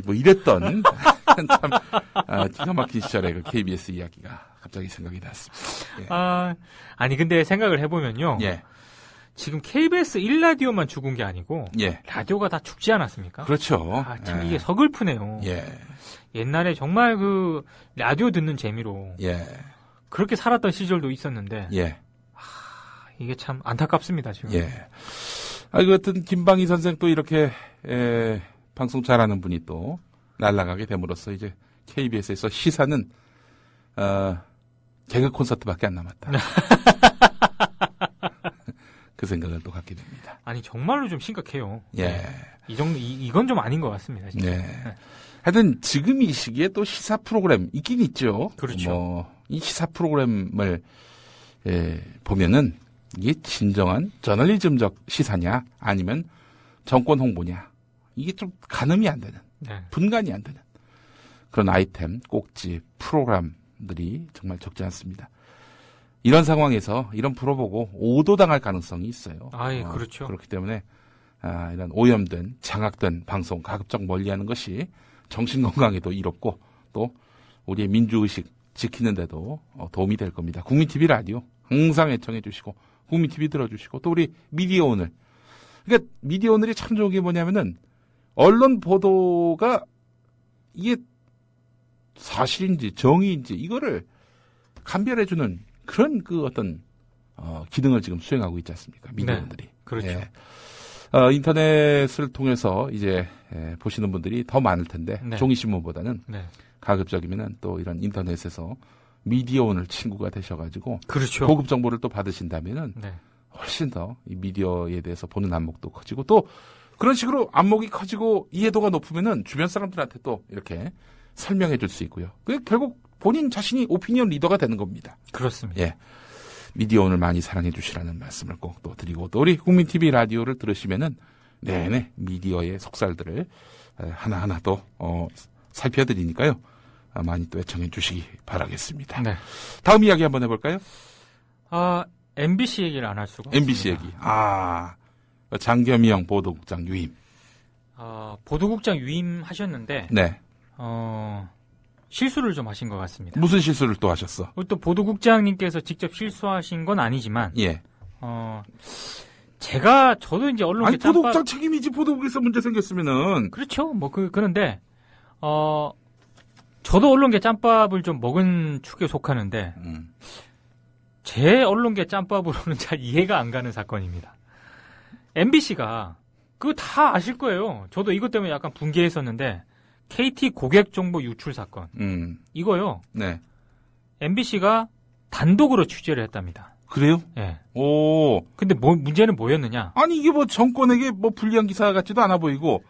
뭐 이랬던 참 기가 막힌 시절의 그 KBS 이야기가 갑자기 생각이 났습니다. 예. 아니 근데 생각을 해보면요. 예. 지금 KBS 1라디오만 죽은 게 아니고 예. 라디오가 다 죽지 않았습니까? 그렇죠. 참 예. 이게 서글프네요. 예. 옛날에 정말 그 라디오 듣는 재미로 예. 그렇게 살았던 시절도 있었는데 예. 이게 참 안타깝습니다 지금. 예. 그 같은 김방희 선생 또 이렇게 방송 잘하는 분이 또 날아가게 됨으로써 이제 KBS에서 시사는 개그 콘서트밖에 안 남았다. 그 생각을 또 갖게 됩니다. 아니 정말로 좀 심각해요. 예. 이건 좀 아닌 것 같습니다. 진짜. 네. 하여튼 지금 이 시기에 또 시사 프로그램 있긴 있죠. 그렇죠. 이 시사 프로그램을 보면은 이게 진정한 저널리즘적 시사냐 아니면 정권 홍보냐 이게 좀 가늠이 안 되는 분간이 안 되는 그런 아이템 꼭지 프로그램들이 정말 적지 않습니다. 이런 상황에서 이런 프로 보고 오도당할 가능성이 있어요. 그렇죠. 그렇기 때문에 이런 오염된 장악된 방송 가급적 멀리하는 것이 정신 건강에도 이롭고 또 우리의 민주의식 지키는 데도 도움이 될 겁니다. 국민TV 라디오 항상 애청해 주시고 국민TV 들어주시고 또 우리 미디어 오늘 그러니까 미디어 오늘이 참 좋은 게 뭐냐면은 언론 보도가 이게 사실인지 정의인지 이거를 감별해주는 그런 그 어떤 기능을 지금 수행하고 있지 않습니까? 미디어들이. 네, 그렇죠. 예. 인터넷을 통해서 이제 보시는 분들이 더 많을 텐데 네. 종이신문보다는 네. 가급적이면은 또 이런 인터넷에서 미디어 오늘 친구가 되셔가지고 그렇죠. 고급 정보를 또 받으신다면은 네. 훨씬 더 이 미디어에 대해서 보는 안목도 커지고 또 그런 식으로 안목이 커지고 이해도가 높으면은 주변 사람들한테 또 이렇게 설명해 줄 수 있고요. 결국 본인 자신이 오피니언 리더가 되는 겁니다. 그렇습니다. 예. 미디어 오늘 많이 사랑해 주시라는 말씀을 꼭 또 드리고 또 우리 국민TV 라디오를 들으시면은 내내 미디어의 속살들을 하나하나 또 살펴드리니까요. 많이 또 애청해 주시기 바라겠습니다. 네. 다음 이야기 한번 해볼까요? MBC 얘기를 안 할 수가 MBC 없습니다. 얘기. 장겸영 보도국장 유임. 보도국장 유임하셨는데 네. 실수를 좀 하신 것 같습니다. 무슨 실수를 또 하셨어? 또 보도국장님께서 직접 실수하신 건 아니지만, 예. 저도 이제 언론계 아니, 보도국장 책임이지, 보도국에서 문제 생겼으면은. 그렇죠. 그런데, 저도 언론계 짬밥을 좀 먹은 축에 속하는데, 제 언론계 짬밥으로는 잘 이해가 안 가는 사건입니다. MBC가, 그거 다 아실 거예요. 저도 이것 때문에 약간 분개했었는데, KT 고객 정보 유출 사건. 이거요. 네. MBC가 단독으로 취재를 했답니다. 그래요? 예. 오. 근데 문제는 뭐였느냐? 아니, 이게 뭐 정권에게 뭐 불리한 기사 같지도 않아 보이고,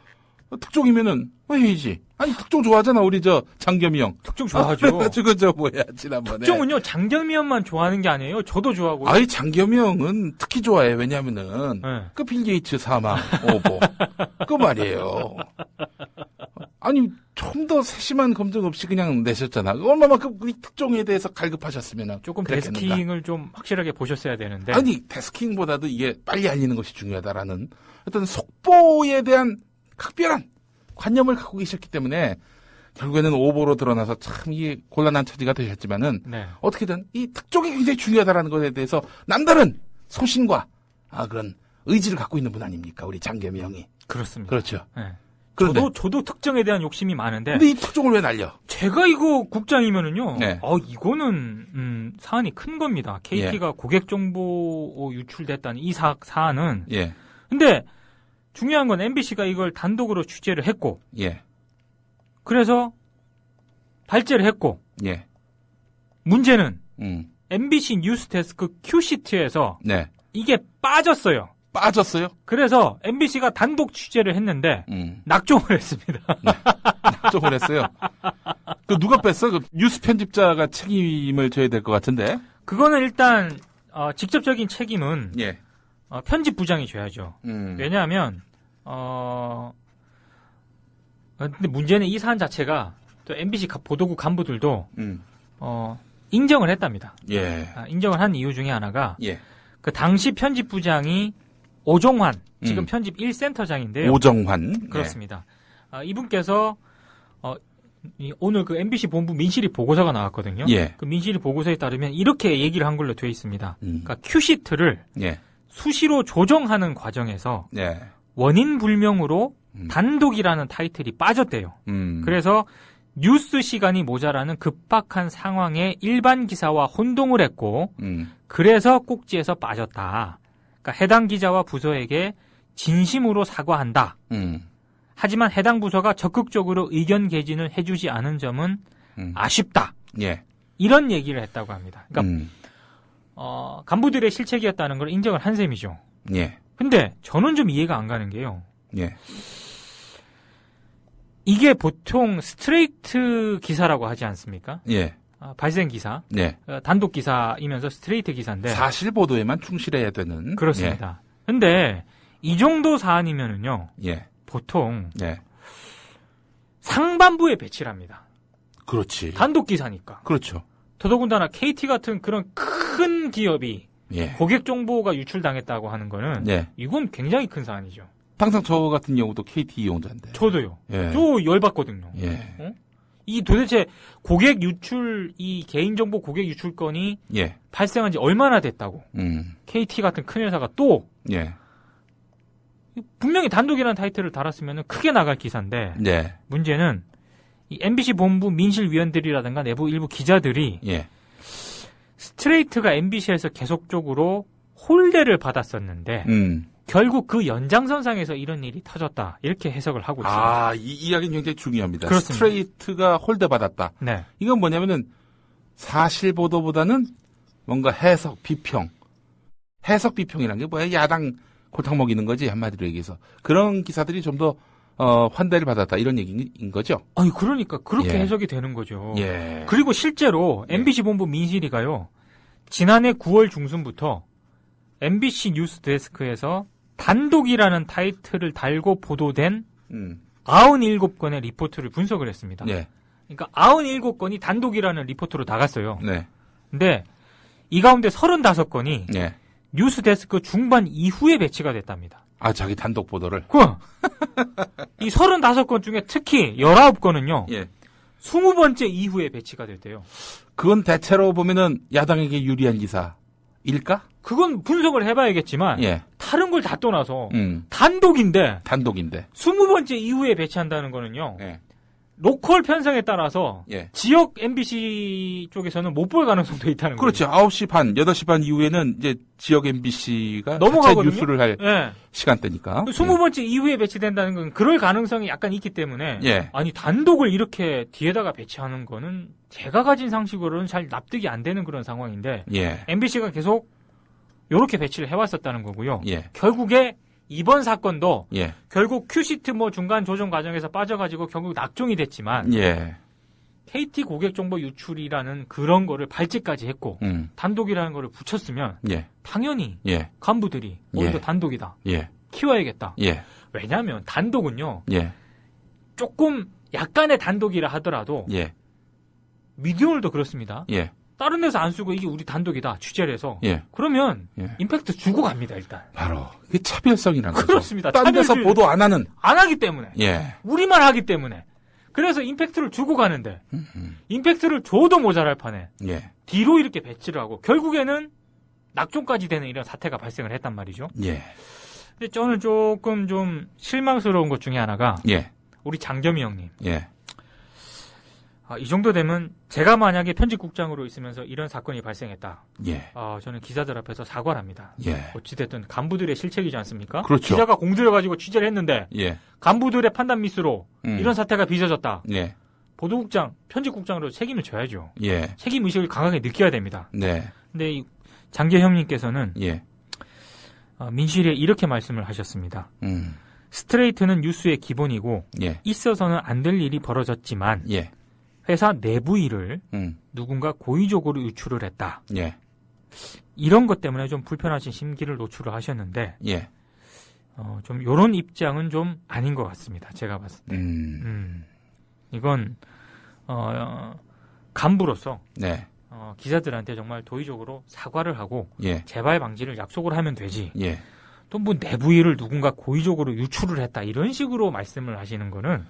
특종이면은 해야지. 아니 특종 좋아하잖아 우리 저 장겸이 형. 특종 좋아하죠. 그래가지고 저 뭐야 지난번에. 특종은요 장겸이 형만 좋아하는 게 아니에요. 저도 좋아하고. 아이 장겸이 형은 특히 좋아해. 왜냐면은 그 빌 게이츠 사망 오보 그 말이에요. 아니 좀 더 세심한 검증 없이 그냥 내셨잖아. 얼마만큼 이 특종에 대해서 갈급하셨으면 조금 데스킹을 좀 확실하게 보셨어야 되는데. 아니 데스킹보다도 이게 빨리 알리는 것이 중요하다라는 어떤 속보에 대한 각별한 관념을 갖고 계셨기 때문에 결국에는 오보로 드러나서 참 이게 곤란한 처지가 되셨지만은 네. 어떻게든 이 특종이 굉장히 중요하다라는 것에 대해서 남다른 소신과 그런 의지를 갖고 있는 분 아닙니까 우리 장겸이 형이. 그렇습니다. 그렇죠. 네. 저도 특정에 대한 욕심이 많은데. 근데 이 특종을 왜 날려? 제가 이거 국장이면은요. 네. 이거는 사안이 큰 겁니다. KT가 고객 정보 유출됐다는 이 사안은. 예. 근데 중요한 건 MBC가 이걸 단독으로 취재를 했고. 예. 그래서 발제를 했고. 예. 문제는 MBC 뉴스데스크 큐시트에서 네. 이게 빠졌어요. 빠졌어요? 그래서 MBC가 단독 취재를 했는데 낙종을 했습니다. 네. 낙종을 했어요. 그 누가 뺐어? 그 뉴스 편집자가 책임을 져야 될 것 같은데. 그거는 일단 직접적인 책임은 예. 편집부장이 져야죠. 왜냐하면 근데 문제는 이 사안 자체가 또 MBC 보도국 간부들도 인정을 했답니다. 예. 인정을 한 이유 중에 하나가 예. 그 당시 편집부장이 오정환 지금 편집 1센터장인데요. 오정환. 그렇습니다. 이분께서 오늘 그 MBC 본부 민실이 보고서가 나왔거든요. 예. 그 민실이 보고서에 따르면 이렇게 얘기를 한 걸로 되어 있습니다. 그러니까 큐시트를 예. 수시로 조정하는 과정에서 예. 원인 불명으로 단독이라는 타이틀이 빠졌대요. 그래서 뉴스 시간이 모자라는 급박한 상황에 일반 기사와 혼동을 했고 그래서 꼭지에서 빠졌다. 그러니까 해당 기자와 부서에게 진심으로 사과한다. 하지만 해당 부서가 적극적으로 의견 개진을 해주지 않은 점은 아쉽다. 예. 이런 얘기를 했다고 합니다. 그러니까 간부들의 실책이었다는 걸 인정을 한 셈이죠. 예. 근데 저는 좀 이해가 안 가는 게요. 예. 이게 보통 스트레이트 기사라고 하지 않습니까? 예. 발생 기사. 네. 단독 기사이면서 스트레이트 기사인데. 사실 보도에만 충실해야 되는. 그렇습니다. 근데 이 정도 사안이면은요. 예. 보통 예. 상반부에 배치를 합니다. 그렇지. 단독 기사니까. 그렇죠. 더더군다나 KT 같은 그런 큰 기업이 예. 고객 정보가 유출당했다고 하는 거는 예. 이건 굉장히 큰 사안이죠. 당장 저 같은 경우도 KT 이용자인데. 저도요. 예. 저 열받거든요. 예. 이 도대체 고객 유출, 이 개인정보 고객 유출 건이 예. 발생한 지 얼마나 됐다고. KT 같은 큰 회사가 또 예. 분명히 단독이라는 타이틀을 달았으면 크게 나갈 기사인데 네. 문제는 이 MBC 본부 민실위원들이라든가 내부 일부 기자들이 예. 스트레이트가 MBC에서 계속적으로 홀대를 받았었는데 결국 그 연장선상에서 이런 일이 터졌다. 이렇게 해석을 하고 있습니다. 이 이야기는 굉장히 중요합니다. 그렇습니다. 스트레이트가 홀대받았다. 네. 이건 뭐냐면은 사실 보도보다는 뭔가 해석, 비평. 해석 비평이라는 게 뭐야? 야당 골탕 먹이는 거지, 한마디로 얘기해서. 그런 기사들이 좀 더 환대를 받았다. 이런 얘기인 거죠. 아니, 그러니까 그렇게 예. 해석이 되는 거죠. 예. 그리고 실제로 MBC 본부 민실이가요. 지난해 9월 중순부터 MBC 뉴스 데스크에서 단독이라는 타이틀을 달고 보도된 97건의 리포트를 분석을 했습니다. 예. 그러니까 97건이 단독이라는 리포트로 나갔어요. 네. 근데 이 가운데 35건이 예. 뉴스 데스크 중반 이후에 배치가 됐답니다. 자기 단독 보도를. 이 35건 중에 특히 19건은요. 예. 20번째 이후에 배치가 됐대요. 그건 대체로 보면은 야당에게 유리한 기사일까? 그건 분석을 해봐야겠지만 예. 다른 걸 다 떠나서 단독인데 20번째 이후에 배치한다는 거는요. 예. 로컬 편성에 따라서 예. 지역 MBC 쪽에서는 못 볼 가능성도 있다는 거죠. 그렇죠. 9시 반, 8시 반 이후에는 이제 지역 MBC가 넘어가거든요. 뉴스를 할 예. 시간대니까. 20번째 이후에 배치된다는 건 그럴 가능성이 약간 있기 때문에 예. 아니 단독을 이렇게 뒤에다가 배치하는 거는 제가 가진 상식으로는 잘 납득이 안 되는 그런 상황인데 예. MBC가 계속 이렇게 배치를 해왔었다는 거고요. 예. 결국에 이번 사건도 예. 결국 큐시트 뭐 중간 조정 과정에서 빠져가지고 결국 낙종이 됐지만 예. KT 고객 정보 유출이라는 그런 거를 발제까지 했고 단독이라는 거를 붙였으면 예. 당연히 예. 간부들이 오히려 예. 단독이다. 예. 키워야겠다. 예. 왜냐하면 단독은요. 예. 조금 약간의 단독이라 하더라도 예. 미디어물도 그렇습니다. 예. 다른 데서 안 쓰고 이게 우리 단독이다. 취재를 해서. 예. 그러면 예. 임팩트 주고 갑니다. 일단. 바로 그게 차별성이라는 거죠. 그렇습니다. 딴 데서 보도 안 하는. 안 하기 때문에. 예. 우리만 하기 때문에. 그래서 임팩트를 주고 가는데 임팩트를 줘도 모자랄 판에 예. 뒤로 이렇게 배치를 하고 결국에는 낙종까지 되는 이런 사태가 발생을 했단 말이죠. 예. 근데 저는 조금 좀 실망스러운 것 중에 하나가 예. 우리 장겸희 형님. 예. 이 정도 되면 제가 만약에 편집국장으로 있으면서 이런 사건이 발생했다. 예. 저는 기자들 앞에서 사과를 합니다. 예. 어찌됐든 간부들의 실책이지 않습니까? 그렇죠. 기자가 공들여가지고 취재를 했는데 예. 간부들의 판단 미스로 이런 사태가 빚어졌다. 예. 보도국장, 편집국장으로 책임을 져야죠. 예. 책임 의식을 강하게 느껴야 됩니다. 네. 근데 이 장계형님께서는 예. 민실에 이렇게 말씀을 하셨습니다. 스트레이트는 뉴스의 기본이고 예. 있어서는 안 될 일이 벌어졌지만 예. 회사 내부 일을 누군가 고의적으로 유출을 했다. 예. 이런 것 때문에 좀 불편하신 심기를 노출을 하셨는데 예. 좀 요런 입장은 좀 아닌 것 같습니다. 제가 봤을 때. 이건 간부로서 네. 기자들한테 정말 도의적으로 사과를 하고 예. 재발 방지를 약속을 하면 되지. 예. 또 뭐 내부 일을 누군가 고의적으로 유출을 했다 이런 식으로 말씀을 하시는 거는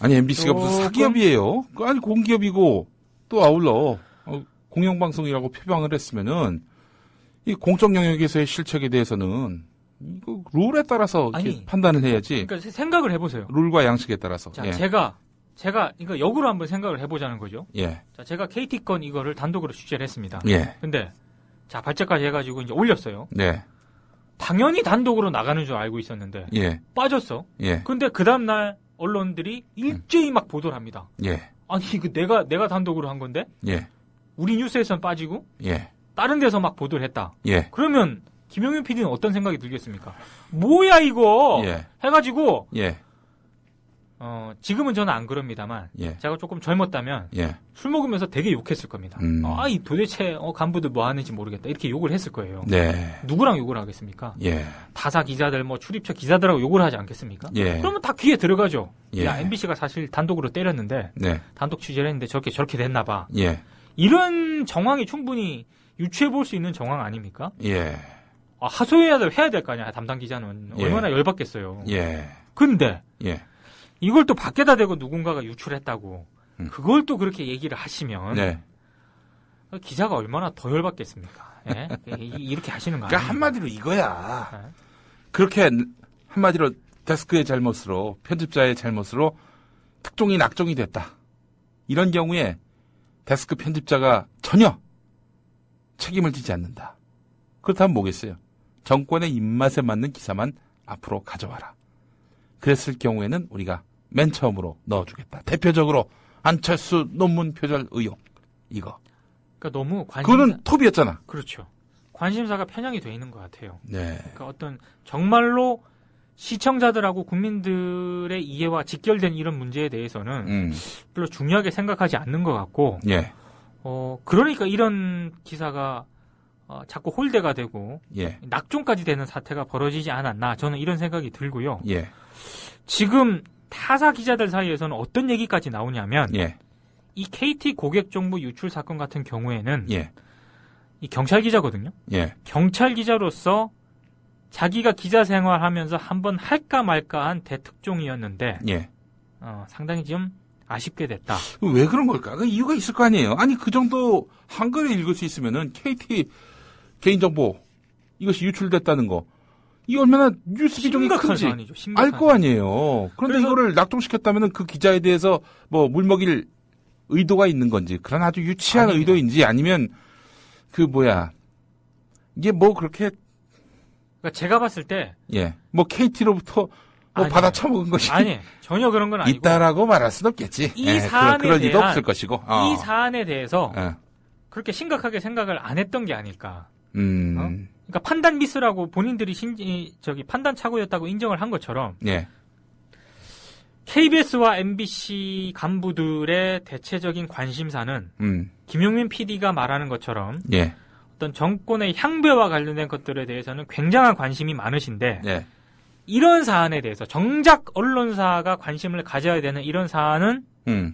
아니 MBC가 무슨 사기업이에요? 아니 공기업이고 또 아울러 공영방송이라고 표방을 했으면은 이 공적 영역에서의 실책에 대해서는 이거 룰에 따라서 이렇게 판단을 해야지. 그러니까 생각을 해보세요. 룰과 양식에 따라서. 자, 예. 제가 이거 역으로 한번 생각을 해보자는 거죠. 예. 자, 제가 KT 건 이거를 단독으로 취재를 했습니다. 예. 근데 자 발제까지 해가지고 이제 올렸어요. 네. 당연히 단독으로 나가는 줄 알고 있었는데 예. 빠졌어. 예. 근데 그 다음 날 언론들이 일제히 막 보도를 합니다. 예. 아니 이거 내가 단독으로 한 건데 예. 우리 뉴스에선 빠지고 예. 다른 데서 막 보도를 했다. 예. 그러면 김용현 PD는 어떤 생각이 들겠습니까? 뭐야 이거 예. 해가지고 예. 지금은 저는 안 그럽니다만 예. 제가 조금 젊었다면 예. 술 먹으면서 되게 욕했을 겁니다. 이 도대체 간부들 뭐 하는지 모르겠다 이렇게 욕을 했을 거예요. 네. 누구랑 욕을 하겠습니까? 예. 타사 기자들 뭐 출입처 기자들하고 욕을 하지 않겠습니까? 예. 그러면 다 귀에 들어가죠. 예. 야 MBC가 사실 단독으로 때렸는데 네. 단독 취재를 했는데 저렇게 됐나 봐. 예. 이런 정황이 충분히 유추해 볼 수 있는 정황 아닙니까? 예. 하소연이라도 해야 될 거 아니야 담당 기자는. 예. 얼마나 열받겠어요. 예. 근데 예. 이걸 또 밖에다 대고 누군가가 유출했다고 그걸 또 그렇게 얘기를 하시면 네. 기자가 얼마나 더 열받겠습니까? 예? 이렇게 하시는 거 아니에요? 그러니까 한마디로 이거야. 그렇게 한마디로 데스크의 잘못으로 편집자의 잘못으로 특종이 낙종이 됐다. 이런 경우에 데스크 편집자가 전혀 책임을 지지 않는다. 그렇다면 뭐겠어요? 정권의 입맛에 맞는 기사만 앞으로 가져와라. 그랬을 경우에는 우리가 맨 처음으로 넣어주겠다. 대표적으로 안철수 논문 표절 의혹 이거. 그러니까 너무 그거는 톱이었잖아. 그렇죠. 관심사가 편향이 돼 있는 것 같아요. 네. 그러니까 어떤 정말로 시청자들하고 국민들의 이해와 직결된 이런 문제에 대해서는 별로 중요하게 생각하지 않는 것 같고. 예. 그러니까 이런 기사가 자꾸 홀대가 되고 예. 낙종까지 되는 사태가 벌어지지 않았나 저는 이런 생각이 들고요. 예. 지금 타사 기자들 사이에서는 어떤 얘기까지 나오냐면 예. 이 KT 고객 정보 유출 사건 같은 경우에는 예. 이 경찰 기자거든요. 예. 경찰 기자로서 자기가 기자 생활하면서 한번 할까 말까한 대특종이었는데 예. 상당히 좀 아쉽게 됐다. 왜 그런 걸까? 그 이유가 있을 거 아니에요. 아니 그 정도 한글에 읽을 수 있으면은 KT 개인정보 이것이 유출됐다는 거 이 얼마나 뉴스 비중이 큰지 알 거 아니에요. 그런데 이거를 낙종시켰다면은 그 기자에 대해서 뭐 물먹일 의도가 있는 건지 그런 아주 유치한 아닙니다. 의도인지 아니면 이게 뭐 그렇게 그러니까 제가 봤을 때 예. 뭐 KT로부터 받아 처먹은 것이 아니 전혀 그런 건 아니고 있다라고 말할 수는 없겠지. 이 사안에 그럴 리도 대한 없을 것이고 이 사안에 대해서 그렇게 심각하게 생각을 안 했던 게 아닐까. 그러니까 판단 미스라고 본인들이 판단 착오였다고 인정을 한 것처럼 예. KBS와 MBC 간부들의 대체적인 관심사는 김용민 PD가 말하는 것처럼 예. 어떤 정권의 향배와 관련된 것들에 대해서는 굉장한 관심이 많으신데 예. 이런 사안에 대해서 정작 언론사가 관심을 가져야 되는 이런 사안은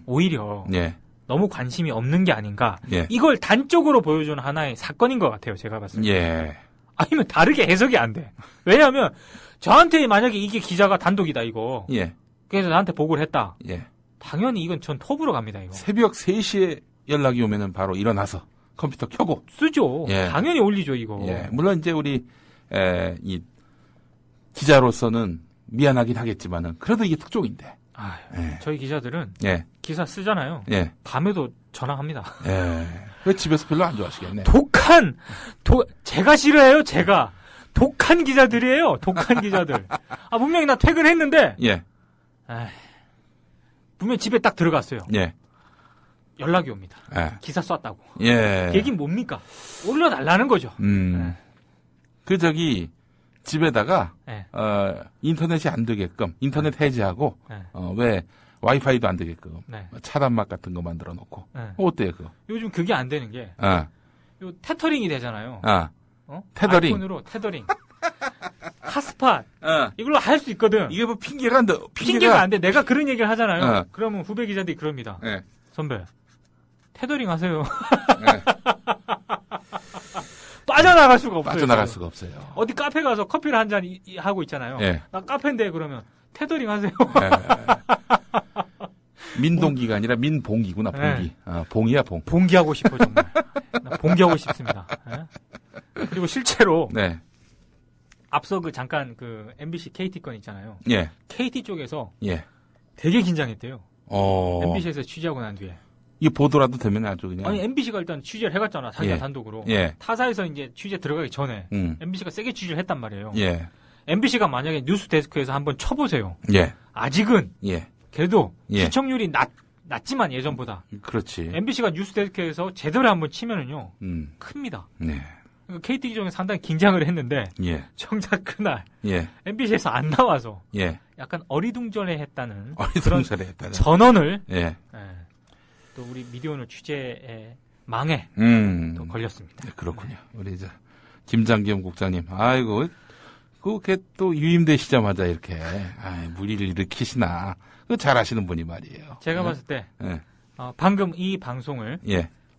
오히려 예. 너무 관심이 없는 게 아닌가. 예. 이걸 단적으로 보여주는 하나의 사건인 것 같아요. 제가 봤을 때. 예. 아니면 다르게 해석이 안 돼. 왜냐하면 저한테 만약에 이게 기자가 단독이다 이거. 예. 그래서 나한테 보고를 했다. 예. 당연히 이건 전 톱으로 갑니다. 이거. 새벽 3시에 연락이 오면은 바로 일어나서 컴퓨터 켜고 쓰죠. 예. 당연히 올리죠 이거. 예. 물론 이제 우리 이 기자로서는 미안하긴 하겠지만은 그래도 이게 특종인데. 예. 저희 기자들은 예. 기사 쓰잖아요. 예. 밤에도 전화합니다. 예. 왜 집에서 별로 안 좋아하시겠네. 제가 싫어해요. 제가 독한 기자들이에요. 독한 기자들. 분명히 나 퇴근했는데. 예. 분명히 집에 딱 들어갔어요. 예. 연락이 옵니다. 예. 기사 쐈다고. 예. 얘긴 뭡니까? 올려달라는 거죠. 그 집에다가 예. 인터넷이 안 되게끔 인터넷 해제하고 왜 와이파이도 안 되게끔 네. 차단막 같은 거 만들어 놓고 네. 어때요 그거? 요즘 그게 안 되는 게 요 테터링이 되잖아요. 테더링. 아이폰으로 테더링. 핫스팟. 이걸로 할 수 있거든. 이게 뭐 핑계가 안 돼. 핑계가 안 돼. 내가 그런 얘기를 하잖아요. 그러면 후배 기자들이 그럽니다. 선배, 테더링 하세요. 빠져나갈 수가 없어요. 빠져나갈 수가 없어요. 어디 카페 가서 커피를 한 잔 하고 있잖아요. 예. 나 카페인데 그러면 테더링 하세요. 민동기가 아니라 민봉기구나. 봉기. 봉이야 봉. 봉기하고 싶어 정말. 나 봉기하고 싶습니다. 그리고 실제로 앞서 잠깐 MBC KT 건 있잖아요. 예. KT 쪽에서 예. 되게 긴장했대요. MBC에서 취재하고 난 뒤에. 이게 보도라도 되면 아주 그냥. 아니 MBC가 일단 취재를 해갔잖아. 자기가 단독으로. 예. 타사에서 이제 취재 들어가기 전에 MBC가 세게 취재를 했단 말이에요. 예. MBC가 만약에 뉴스데스크에서 한번 쳐보세요. 예. 아직은 그래도 시청률이 낮지만 예전보다. 그렇지. MBC가 뉴스데스크에서 제대로 한번 치면은요. 큽니다. 네. KT 기종에 상당히 긴장을 했는데 정작 그날 MBC에서 안 나와서 약간 어리둥절해했다는 그런 전언을 또 우리 미디어오늘 취재의 망에 또 걸렸습니다. 네, 그렇군요. 우리 이제 김장겸 국장님, 아이고 그게 또 유임되시자마자 이렇게 무리를 일으키시나. 그 잘하시는 분이 말이에요. 제가 봤을 때 방금 이 방송을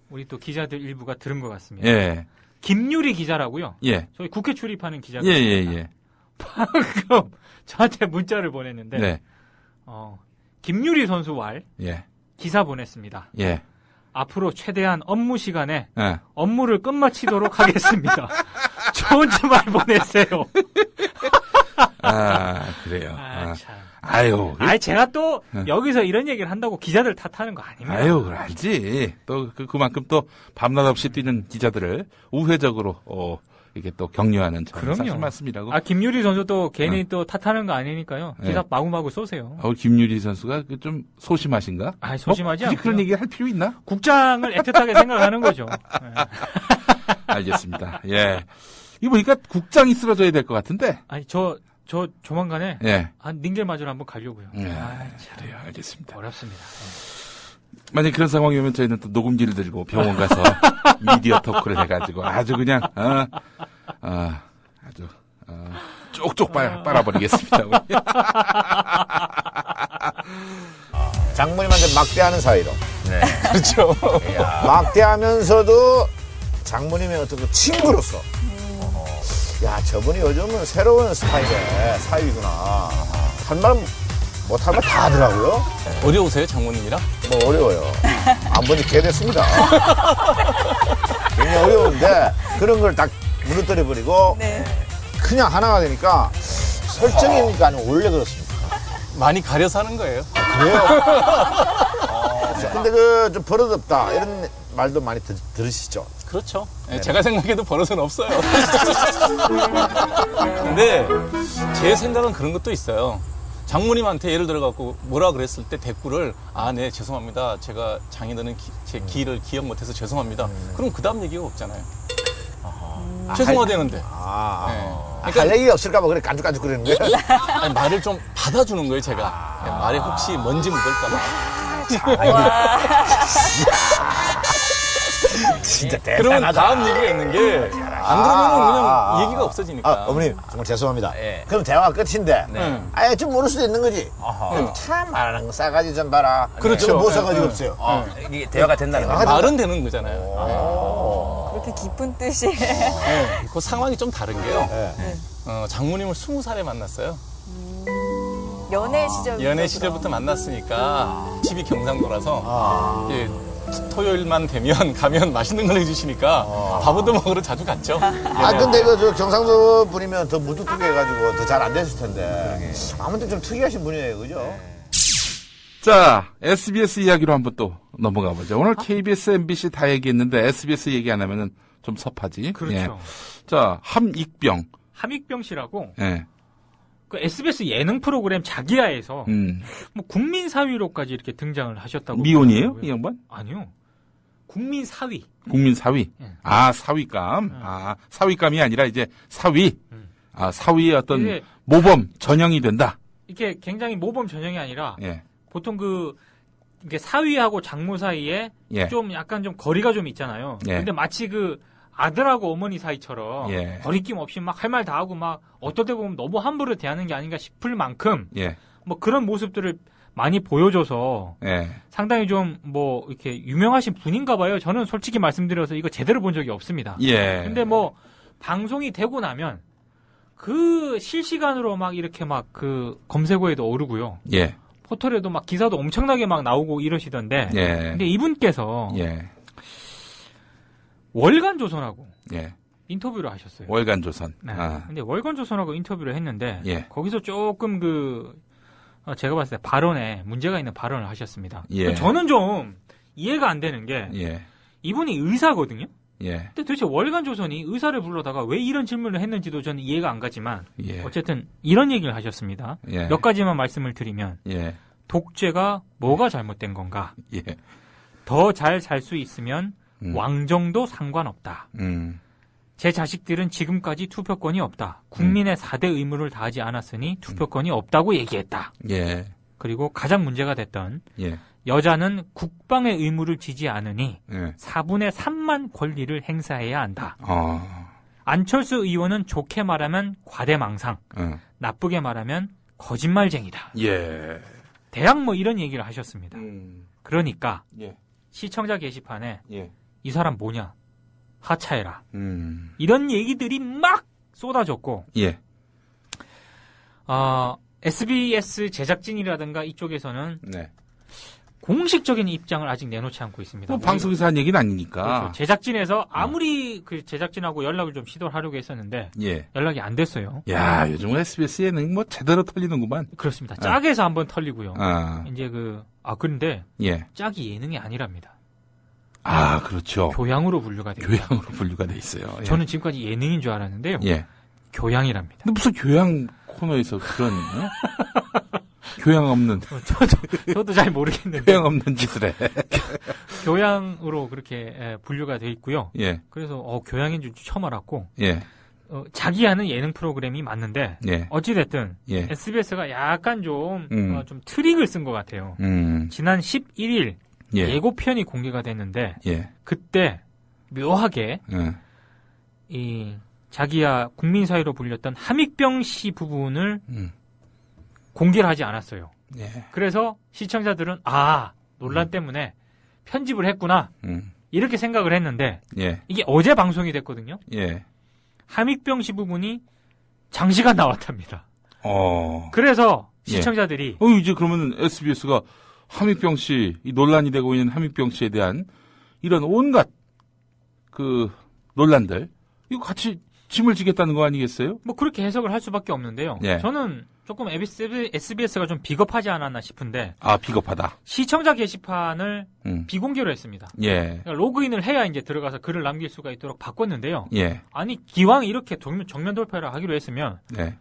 우리 또 기자들 일부가 들은 것 같습니다. 김유리 기자라고요. 저희 국회 출입하는 기자가 있습니다. 방금 저한테 문자를 보냈는데 김유리 선수 왈 기사 보냈습니다. 앞으로 최대한 업무 시간에 업무를 끝마치도록 하겠습니다. 좋은 주말 보내세요. 그래요. 참. 제가 또 여기서 이런 얘기를 한다고 기자들 탓하는 거 아닙니다. 그걸 알지. 또 그만큼 또 밤낮 없이 뛰는 기자들을 우회적으로 이렇게 또 격려하는 참 사실 말씀이라고. 김유리 선수 또 괜히 또 탓하는 거 아니니까요. 기사 마구마구 쏘세요. 김유리 선수가 좀 소심하신가? 소심하지 않고. 그런 얘기 할 필요 있나? 국장을 애틋하게 생각하는 거죠. 알겠습니다. 예. 이거 보니까 국장이 쓰러져야 될 것 같은데. 저 조만간에 한 닝겔 맞으러 한번 가려고요. 그래요. 알겠습니다. 어렵습니다. 만약 그런 상황이 오면 저희는 또 녹음기를 들고 병원 가서 미디어 토크를 해가지고 아주 그냥 아주 쪽쪽 빨아버리겠습니다. 장모님한테 막대하는 사이로. 그렇죠. 막대하면서도 장모님의 어떤 그 친구로서. 야, 저분이 요즘은 새로운 스타일의 사위구나. 할 말 못할 말 다 하더라고요. 어려우세요, 장모님이랑? 뭐 어려워요. 안 본 지 꽤 됐습니다. 굉장히 어려운데 그런 걸 딱 무너뜨려버리고 그냥 하나가 되니까 설정이니까 아니면 원래 그렇습니까? 많이 가려서 하는 거예요. 그래요? 근데 좀 버릇없다 이런 말도 많이 들으시죠? 그렇죠. 제가 생각해도 버릇은 없어요. 근데 제 생각은 그런 것도 있어요. 장모님한테 예를 들어갖고 뭐라 그랬을 때 대꾸를 네 죄송합니다. 제가 장인어른 제 기를 기억 못해서 죄송합니다. 그럼 그 다음 얘기가 없잖아요. 최소화되는데. 그러니까 할 얘기가 없을까봐 그래 간죽간죽 그러는 거예요? 아니, 말을 좀 받아주는 거예요, 제가. 말에 혹시 먼지 묻을까봐. 진짜 그러면 대단하다. 다음 얘기가 있는 게, 안 그러면 그냥 얘기가 없어지니까. 어머님, 정말 죄송합니다. 그럼 대화가 끝인데, 아예 좀 모를 수도 있는 거지. 참 말하는 거 싸가지 좀 봐라. 그렇죠. 뭐 싸가지가 없어요. 이게 대화가 된다는 거예요. 말은 되는 거잖아요. 그렇게 깊은 뜻이. 그 상황이 좀 다른 게요. 장모님을 20살에 만났어요. 연애 시절부터 만났으니까 집이 경상도라서 이제 토요일만 되면 가면 맛있는 걸 해주시니까 밥 얻어 먹으러 자주 갔죠. 근데 저 경상도 분이면 더 무뚝뚝해 해가지고 더 잘 안 됐을 텐데. 아무튼 좀 특이하신 분이에요, 그죠? 자, SBS 이야기로 한번 또 넘어가 보죠. 오늘 KBS, MBC 다 얘기했는데 SBS 얘기 안 하면은 좀 섭하지. 그렇죠. 예. 자, 함익병 씨라고. 예. 그 SBS 예능 프로그램 자기야에서 뭐 국민 사위로까지 이렇게 등장을 하셨다고. 미혼이에요, 그러더라고요. 이 양반? 아니요. 국민 사위. 국민 사위. 아, 사위감. 아, 사위감이 아니라 이제 사위. 아, 사위의 어떤 모범 전형이 된다. 이게 굉장히 모범 전형이 아니라 예. 보통 이게 사위하고 장모 사이에 예. 좀 약간 좀 거리가 좀 있잖아요. 예. 근데 마치 그 아들하고 어머니 사이처럼 예. 거리낌 없이 막 할 말 다 하고 막 어떨 때 보면 너무 함부로 대하는 게 아닌가 싶을 만큼 예. 뭐 그런 모습들을 많이 보여줘서 예. 상당히 좀 뭐 이렇게 유명하신 분인가 봐요. 저는 솔직히 말씀드려서 이거 제대로 본 적이 없습니다. 예. 근데 뭐 방송이 되고 나면 그 실시간으로 막 이렇게 막 그 검색어에도 오르고요. 예. 포털에도 막 기사도 엄청나게 막 나오고 이러시던데. 예. 근데 이분께서 예. 월간조선하고 예. 인터뷰를 하셨어요. 월간조선. 네. 아. 근데 월간조선하고 인터뷰를 했는데 예. 거기서 조금 제가 봤을 때 발언에 문제가 있는 발언을 하셨습니다. 예. 저는 좀 이해가 안 되는 게 예. 이분이 의사거든요. 예. 근데 도대체 월간조선이 의사를 불러다가 왜 이런 질문을 했는지도 저는 이해가 안 가지만 예. 어쨌든 이런 얘기를 하셨습니다. 예. 몇 가지만 말씀을 드리면 예. 독재가 뭐가 잘못된 건가? 예. 더 잘 살 수 있으면 왕정도 상관없다. 제 자식들은 지금까지 투표권이 없다. 국민의 4대 의무를 다하지 않았으니 투표권이 없다고 얘기했다. 예. 그리고 가장 문제가 됐던 예. 여자는 국방의 의무를 지지 않으니 예. 4분의 3만 권리를 행사해야 한다. 아. 안철수 의원은 좋게 말하면 과대망상, 나쁘게 말하면 거짓말쟁이다. 예. 대학 뭐 이런 얘기를 하셨습니다. 그러니까 예. 시청자 게시판에 예. 이 사람 뭐냐? 하차해라. 이런 얘기들이 막 쏟아졌고 예. SBS 제작진이라든가 이쪽에서는 네. 공식적인 입장을 아직 내놓지 않고 있습니다. 뭐 방송에서 한 얘기는 아니니까. 그렇죠. 제작진에서 아무리 그 제작진하고 연락을 좀 시도를 하려고 했었는데 예. 연락이 안 됐어요. 야, 요즘은 SBS 예능 뭐 제대로 털리는구만. 그렇습니다. 짝에서 한번 털리고요. 아. 이제 그런데 예. 짝이 예능이 아니랍니다. 아, 그렇죠. 교양으로 분류가 돼요. 교양으로 분류가 돼 있어요. 예. 저는 지금까지 예능인 줄 알았는데요. 예. 교양이랍니다. 근데 무슨 교양 코너에서 그런 교양 없는 저도 잘 모르겠는데 교양 없는 짓을 해. 교양으로 그렇게 분류가 돼 있고요. 예. 그래서 교양인 줄 처음 알았고. 예. 자기 하는 예능 프로그램이 맞는데 예. 어찌됐든 예. SBS가 약간 좀 트릭을 쓴 것 같아요. 지난 11일 예. 예고편이 공개가 됐는데 예. 그때 묘하게 이 자기야 국민 사이로 불렸던 함익병 씨 부분을 공개를 하지 않았어요. 예. 그래서 시청자들은 논란 때문에 편집을 했구나 이렇게 생각을 했는데 예. 이게 어제 방송이 됐거든요. 예. 함익병 씨 부분이 장시간 나왔답니다. 그래서 시청자들이 이제 그러면 SBS가 함익병 씨, 이 논란이 되고 있는 함익병 씨에 대한 이런 온갖 그 논란들 이거 같이 짐을 지겠다는 거 아니겠어요? 뭐 그렇게 해석을 할 수밖에 없는데요. 예. 저는 조금 SBS가 좀 비겁하지 않았나 싶은데. 비겁하다. 시청자 게시판을 비공개로 했습니다. 예. 그러니까 로그인을 해야 이제 들어가서 글을 남길 수가 있도록 바꿨는데요. 예. 아니 기왕 이렇게 정면 돌파를 하기로 했으면 네.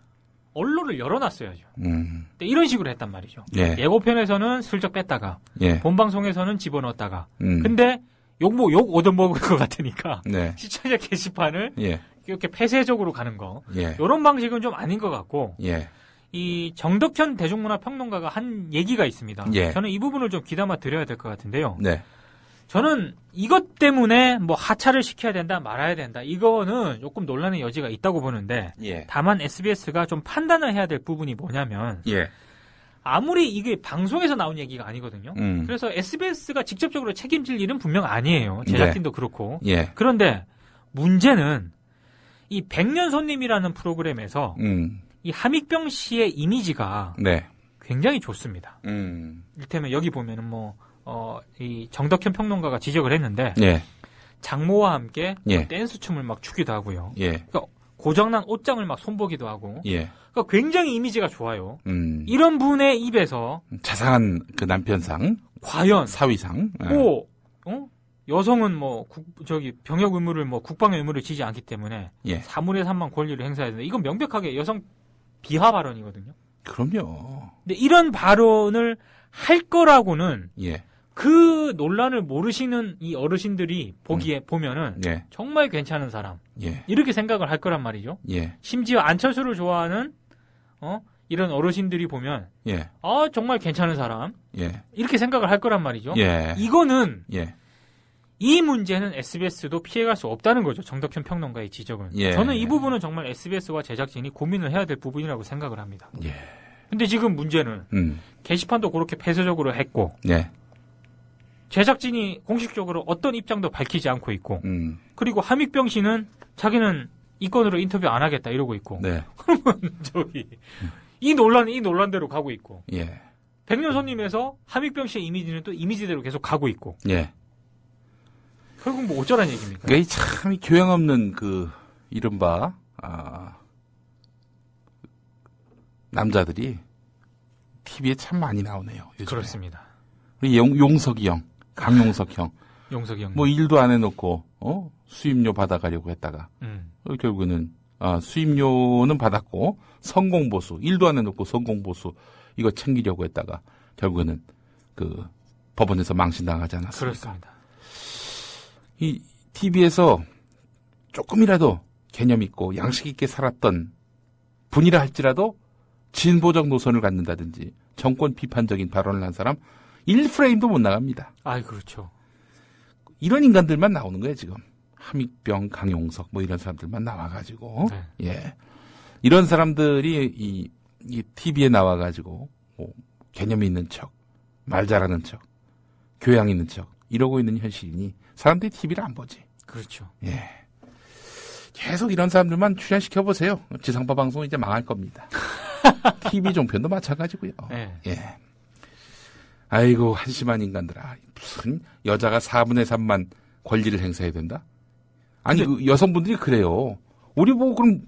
언론을 열어놨어야죠. 근데 이런 식으로 했단 말이죠. 예. 예고편에서는 슬쩍 뺐다가 예. 본방송에서는 집어넣었다가. 음. 근데 욕 얻어먹을 것 같으니까 네. 시청자 게시판을 예. 이렇게 폐쇄적으로 가는 거. 예. 이런 방식은 좀 아닌 것 같고. 예. 이 정덕현 대중문화평론가가 한 얘기가 있습니다. 예. 저는 이 부분을 좀 귀담아 드려야 될 것 같은데요. 네. 저는 이것 때문에 뭐 하차를 시켜야 된다, 말아야 된다. 이거는 조금 논란의 여지가 있다고 보는데 예. 다만 SBS가 좀 판단을 해야 될 부분이 뭐냐면 예. 아무리 이게 방송에서 나온 얘기가 아니거든요. 그래서 SBS가 직접적으로 책임질 일은 분명 아니에요. 제작진도 예. 그렇고. 예. 그런데 문제는 이 백년 손님이라는 프로그램에서 이 함익병 씨의 이미지가 네. 굉장히 좋습니다. 이를테면 여기 보면은 이 정덕현 평론가가 지적을 했는데 예. 장모와 함께 예. 댄스 춤을 막 추기도 하고요. 예. 그러니까 고장난 옷장을 막 손보기도 하고. 예. 그러니까 굉장히 이미지가 좋아요. 이런 분의 입에서 자상한 그 남편상, 과연 사위상, 여성은 병역 의무를 국방의 의무를 지지 않기 때문에 예. 3분의 3만 권리를 행사해야 된다. 이건 명백하게 여성 비하 발언이거든요. 그럼요. 근데 이런 발언을 할 거라고는 예. 그 논란을 모르시는 이 어르신들이 보면은 예. 정말 괜찮은 사람 예. 이렇게 생각을 할 거란 말이죠. 예. 심지어 안철수를 좋아하는 이런 어르신들이 보면 예. 정말 괜찮은 사람 예. 이렇게 생각을 할 거란 말이죠. 예. 이거는 예. 이 문제는 SBS도 피해갈 수 없다는 거죠. 정덕현 평론가의 지적은. 예. 저는 이 부분은 정말 SBS와 제작진이 고민을 해야 될 부분이라고 생각을 합니다. 예. 근데 지금 문제는 게시판도 그렇게 폐쇄적으로 했고 예. 제작진이 공식적으로 어떤 입장도 밝히지 않고 있고 그리고 함익병 씨는 자기는 이 건으로 인터뷰 안 하겠다 이러고 있고 네. 그러면 이 논란대로 가고 있고 예. 백년 손님에서 함익병 씨의 이미지는 또 이미지대로 계속 가고 있고 예. 결국 뭐 어쩌란 얘기입니까? 그게 참 교양 없는 그 이른바 남자들이 TV에 참 많이 나오네요. 요즘에. 그렇습니다. 우리 용석이 형, 강용석 형. 용석이 형. 뭐 일도 안 해놓고 수입료 받아가려고 했다가 결국에는 수입료는 받았고 성공보수 일도 안 해놓고 성공보수 이거 챙기려고 했다가 결국에는 그 법원에서 망신당하지 않았습니까? 그렇습니다. 이 TV에서 조금이라도 개념 있고 양식 있게 살았던 분이라 할지라도 진보적 노선을 갖는다든지 정권 비판적인 발언을 한 사람 1프레임도 못 나갑니다. 그렇죠. 이런 인간들만 나오는 거예요, 지금. 함익병, 강용석, 뭐 이런 사람들만 나와가지고. 네. 예. 이런 사람들이 이 TV에 나와가지고, 개념이 있는 척, 말 잘하는 척, 교양 있는 척, 이러고 있는 현실이니 사람들이 TV를 안 보지. 그렇죠. 예. 계속 이런 사람들만 출연시켜보세요. 지상파 방송 이제 망할 겁니다. TV 종편도 마찬가지고요. 네. 예. 아이고, 한심한 인간들아. 무슨 여자가 4분의 3만 권리를 행사해야 된다? 아니, 그 여성분들이 그래요. 우리 뭐, 그럼,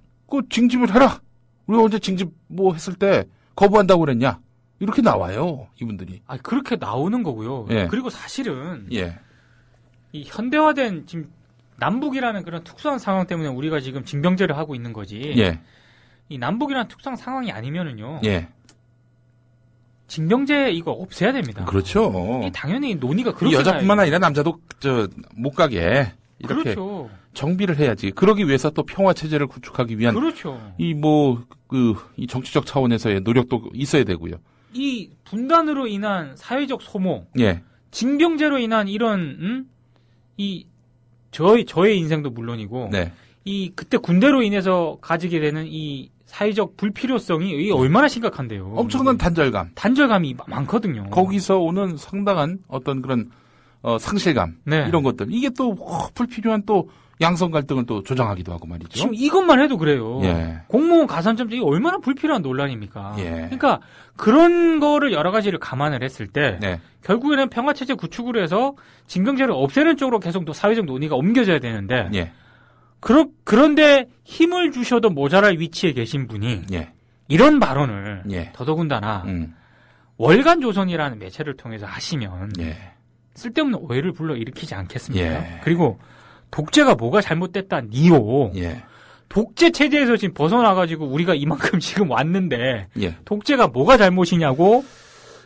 징집을 해라! 우리 언제 징집 뭐 했을 때 거부한다고 그랬냐? 이렇게 나와요, 이분들이. 그렇게 나오는 거고요. 예. 그리고 사실은. 예. 이 현대화된 지금 남북이라는 그런 특수한 상황 때문에 우리가 지금 징병제를 하고 있는 거지. 예. 이 남북이라는 특수한 상황이 아니면은요. 예. 징병제 이거 없애야 됩니다. 그렇죠. 이 당연히 논의가 그렇게 여자뿐만 아니라 남자도 못 가게 이렇게 그렇죠. 정비를 해야지. 그러기 위해서 또 평화 체제를 구축하기 위한 그렇죠. 이 정치적 차원에서의 노력도 있어야 되고요. 이 분단으로 인한 사회적 소모, 예. 징병제로 인한 이런 저의 인생도 물론이고, 네. 그때 군대로 인해서 가지게 되는 이 사회적 불필요성이 이게 얼마나 심각한데요. 엄청난 단절감이 많거든요. 거기서 오는 상당한 어떤 그런 상실감 이런 것들 이게 또 불필요한 또 양성 갈등을 또 조장하기도 하고 말이죠. 지금 이것만 해도 그래요. 예. 공무원 가산점제 이게 얼마나 불필요한 논란입니까? 예. 그러니까 그런 거를 여러 가지를 감안을 했을 때 네. 결국에는 평화체제 구축을 해서 징병제를 없애는 쪽으로 계속 또 사회적 논의가 옮겨져야 되는데 예. 그런데 힘을 주셔도 모자랄 위치에 계신 분이 예. 이런 발언을 예. 더더군다나 월간조선이라는 매체를 통해서 하시면 예. 쓸데없는 오해를 불러일으키지 않겠습니까? 예. 그리고 독재가 뭐가 잘못됐다니요. 예. 독재 체제에서 지금 벗어나가지고 우리가 이만큼 지금 왔는데 예. 독재가 뭐가 잘못이냐고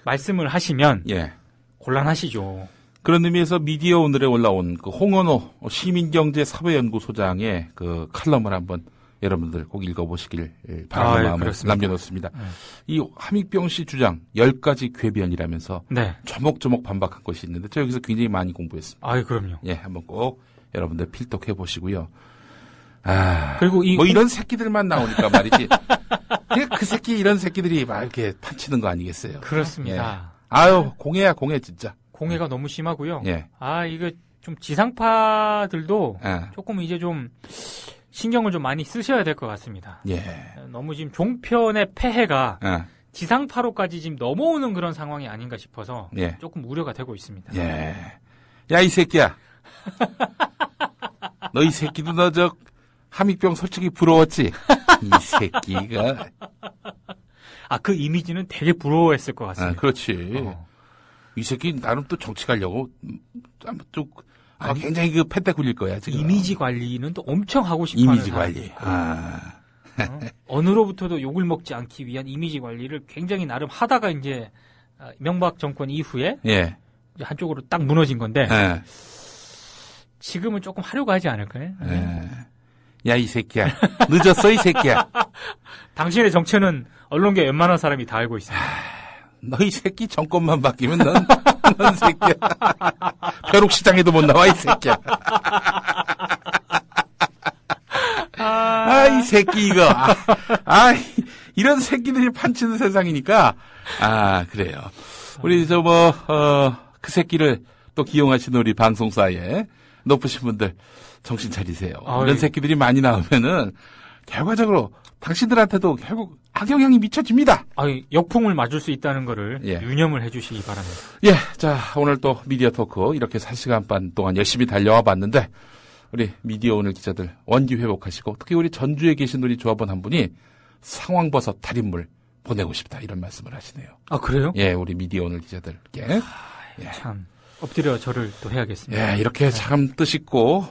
말씀을 하시면 예. 곤란하시죠. 그런 의미에서 미디어 오늘에 올라온 그 홍은호 시민경제사회연구소장의 그 칼럼을 한번 여러분들 꼭 읽어보시길 바라는 마음을 남겨놓습니다. 이 함익병 씨 주장 10가지 궤변이라면서 네. 조목조목 반박한 것이 있는데 저 여기서 굉장히 많이 공부했습니다. 그럼요. 예, 한번 꼭 여러분들 필독해 보시고요. 그리고 이런 새끼들만 나오니까 말이지. 그 새끼 이런 새끼들이 막 이렇게 판치는 거 아니겠어요? 그렇습니다. 예. 공해야 공해 진짜. 공해가 너무 심하고요. 예. 이거 좀 지상파들도 조금 이제 좀 신경을 좀 많이 쓰셔야 될 것 같습니다. 예. 너무 지금 종편의 폐해가 지상파로까지 지금 넘어오는 그런 상황이 아닌가 싶어서 조금 우려가 되고 있습니다. 예. 야, 이 새끼야. 너 이 새끼도 너 저 함익병 솔직히 부러웠지? 이 새끼가. 그 이미지는 되게 부러워했을 것 같습니다. 그렇지. 이 새끼 나름 또 정치 가려고 또 굉장히 그 팻대 굴릴 거야 지금. 이미지 관리는 또 엄청 하고 싶어하는 이미지 관리. 어느로부터도 욕을 먹지 않기 위한 이미지 관리를 굉장히 나름 하다가 이제 명박 정권 이후에 이제 한쪽으로 딱 무너진 건데 지금은 조금 하려고 하지 않을까요? 야, 이 새끼야. 늦었어, 이 새끼야. 당신의 정체는 언론계 웬만한 사람이 다 알고 있습니다. 너 이 새끼 정권만 바뀌면 넌 새끼야. 벼룩시장에도 못 나와, 이 새끼야. 이 새끼 이거. 이런 새끼들이 판치는 세상이니까. 그래요. 우리 그 새끼를 또 기용하시는 우리 방송사에 높으신 분들 정신 차리세요. 이런 새끼들이 많이 나오면은 결과적으로 당신들한테도 결국 악영향이 미쳐집니다. 역풍을 맞을 수 있다는 거를 유념을 해주시기 바랍니다. 예, 자 오늘 또 미디어 토크 이렇게 3시간 반 동안 열심히 달려와 봤는데 우리 미디어 오늘 기자들 원기 회복하시고 특히 우리 전주에 계신 우리 조합원 한 분이 상황버섯 달인물 보내고 싶다 이런 말씀을 하시네요. 그래요? 예, 우리 미디어 오늘 기자들께 참 엎드려 절을 또 해야겠습니다. 예, 이렇게 참 뜻있고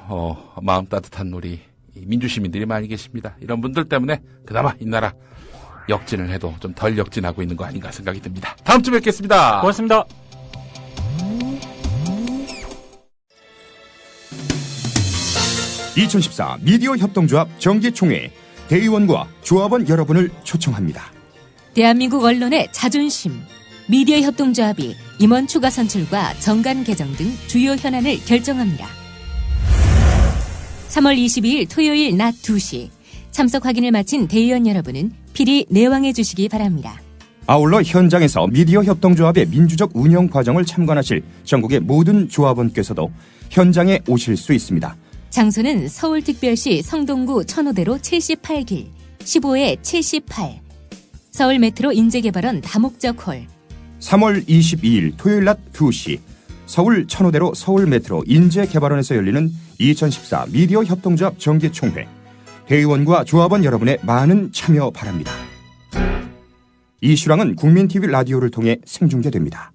마음 따뜻한 우리 민주시민들이 많이 계십니다. 이런 분들 때문에 그나마 이 나라 역진을 해도 좀 덜 역진하고 있는 거 아닌가 생각이 듭니다. 다음 주에 뵙겠습니다. 고맙습니다. (2014) 미디어 협동조합 정기총회 대의원과 조합원 여러분을 초청합니다. 대한민국 언론의 자존심 미디어 협동조합이 임원 추가 선출과 정관 개정 등 주요 현안을 결정합니다. 3월 22일 토요일 낮 2시 참석 확인을 마친 대의원 여러분은 필히 내왕해 주시기 바랍니다. 아울러 현장에서 미디어 협동조합의 민주적 운영 과정을 참관하실 전국의 모든 조합원께서도 현장에 오실 수 있습니다. 장소는 서울특별시 성동구 천호대로 78길 15-78 서울 메트로 인재개발원 다목적 홀 3월 22일 토요일 낮 2시 서울 천호대로 서울 메트로 인재개발원에서 열리는 2014 미디어 협동조합 정기총회 대의원과 조합원 여러분의 많은 참여 바랍니다. 이 실황은 국민TV 라디오를 통해 생중계됩니다.